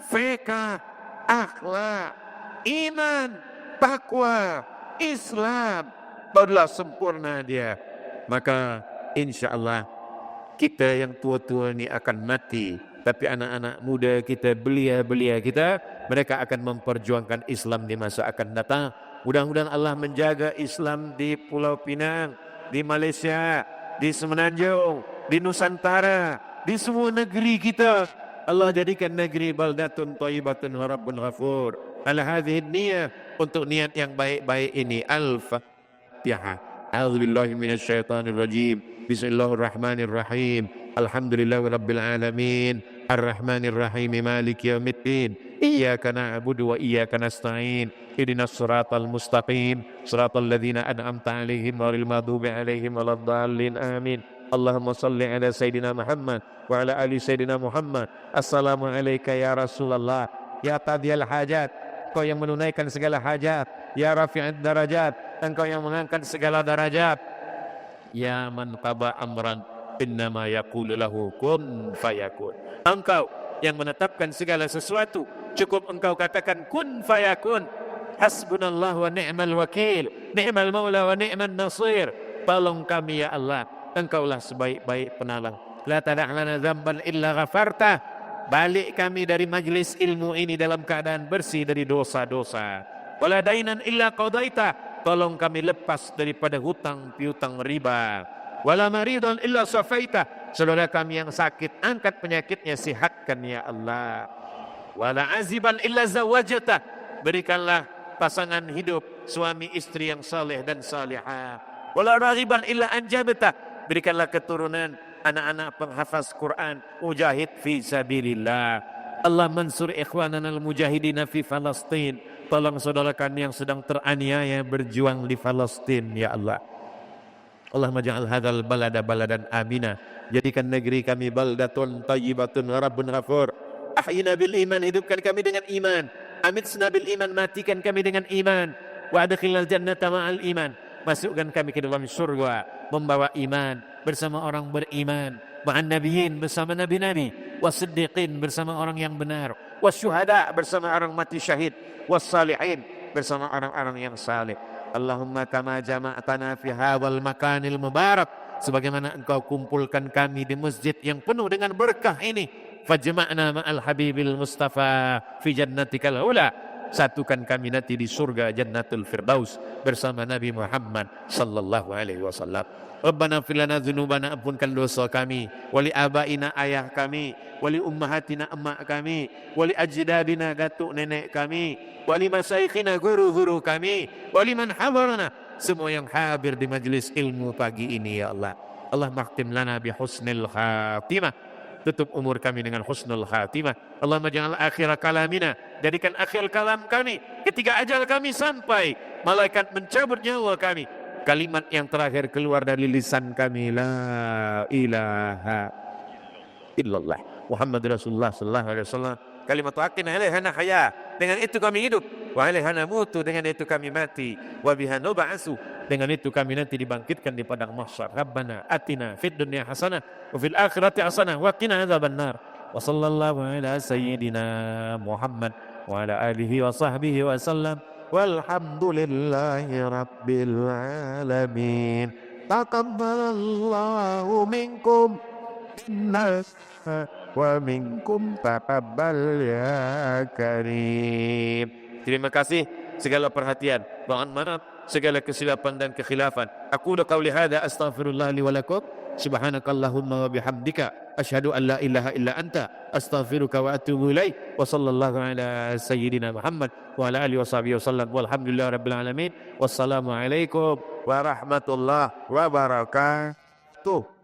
fiqh, akhlak, iman, takwa, Islam, barulah sempurna dia. Maka insya-Allah kita yang tua-tua ni akan mati, tapi anak-anak muda kita, belia-belia kita, mereka akan memperjuangkan Islam di masa akan datang. Mudah-mudahan Allah menjaga Islam di Pulau Pinang, di Malaysia, di Semenanjung, di Nusantara, di semua negeri kita. Allah jadikan negeri baldatun thayyibatun wa rabbun ghafur. Ala hadhihi niyyah, untuk niat yang baik-baik ini. Al-Fatihah. A'udzubillahi minasyaitonir rajim. Bismillahirrahmanirrahim. Alhamdulillahi rabbil alamin. Ar-Rahmanir Rahim. Maliki yaumiddin. Iyyaka na'budu wa iyyaka nasta'in. Ihdinas siratal mustaqim. Siratal ladzina an'amta 'alaihim ghairil maghdubi alaihim waladdallin. Amin. Allahumma salli ala Sayyidina Muhammad wa ala ali Sayyidina Muhammad. Assalamu alayka ya Rasulullah. Ya qadhiyal hajat, Engkau yang menunaikan segala hajat. Ya rafi'ad darajat, Engkau yang mengangkat segala darajat. Ya man qada amran innama yaqulu lahu kun fayakun. Engkau yang menetapkan segala sesuatu, cukup Engkau katakan kun fayakun. Hasbunallahu wa ni'mal wakil, ni'mal maula wa ni'man nasir. Tolong kami ya Allah, Engkaulah sebaik-baik penolong. La tada'lana dzamban illa ghafartah. Balik kami dari majlis ilmu ini dalam keadaan bersih dari dosa-dosa. Wala dainan illa qadaita. Tolong kami lepas daripada hutang piutang riba. Wala maridan illa safaita. Saudara kami yang sakit, angkat penyakitnya, sihatkan ya Allah. Wala aziban illa zawajata. Berikanlah pasangan hidup, suami istri yang saleh dan salihah. Wala raghiban illa anjabta, berikanlah keturunan anak-anak penghafaz Quran, mujahid fi sabilillah. Allah mansur ikhwanana al-mujahidina fi Palestin. Tolong saudara kami yang sedang teraniaya berjuang di Palestin, ya Allah. Allahumma ja'al hadzal balada baladan amina. Jadikan negeri kami baldatun thayyibatun rabbun ghafur. Ahyina bil iman, hidupkan kami dengan iman. Amitna bil iman, matikan kami dengan iman. Wa adkhilnal jannata ma'al iman, masukkan kami ke dalam surga membawa iman bersama orang beriman. Ma'an nabiyyin, bersama nabi-nabi. Wasiddiqin, bersama orang yang benar. Wasyuhada, bersama orang mati syahid. Wassalihin, bersama orang-orang yang saleh. Allahumma kama jama'tana fi hadzal makanil mubarak, sebagaimana engkau kumpulkan kami di masjid yang penuh dengan berkah ini, fajma'na ma'al habibil mustafa fi jannatikal ula, satukan kami nanti di surga jannatul firdaus bersama Nabi Muhammad sallallahu alaihi wasallam. Rabbana fir lana dzunubana, ampunkan dosa kami, wali abaina, ayah kami, wali ummahatina, emak kami, wali ajdadina, datuk nenek kami, wali masaikhina, guru-guru kami, wali man hadarana, semua yang hadir di majlis ilmu pagi ini, ya Allah. Allah makhtim lana bi husnil khatimah, tutup umur kami dengan husnul khatimah. Allahumma jangan akhir kalamina, jadikan akhir kalam kami ketika ajal kami sampai, malaikat mencabut nyawa kami, kalimat yang terakhir keluar dari lisan kami, la ilaha illallah Muhammad Rasulullah sallallahu alaihi wasallam. Kalimat haqqin alaiha nahya, dengan itu kami hidup, wa alaiha namutu, dengan itu kami mati, wa biha nub'atsu, dengan itu kami nanti dibangkitkan di padang mahsyar. Rabbana atina fid dunya hasanah wa fil akhirati hasanah wa qina adzabannar. Wa sallallahu ala sayyidina Muhammad wa ala alihi wa sahbihi wa sallam. Walhamdulillahi rabbil alamin. Taqabbalallahu minkum inna wa minkum taqabbal ya karim. Terima kasih segala perhatian. Mohon maaf segala kesilapan dan kekhilafan. Aku qauli hadza astaghfirullah li wa lakum. Subhanakallahumma wa bihamdika asyhadu an la ilaha illa anta astaghfiruka wa atubu ilaik. Wa sallallahu ala sayyidina Muhammad wa ala alihi washabihi wasallam. Walhamdulillahi rabbil alamin. Wassalamu alaikum warahmatullahi wabarakatuh.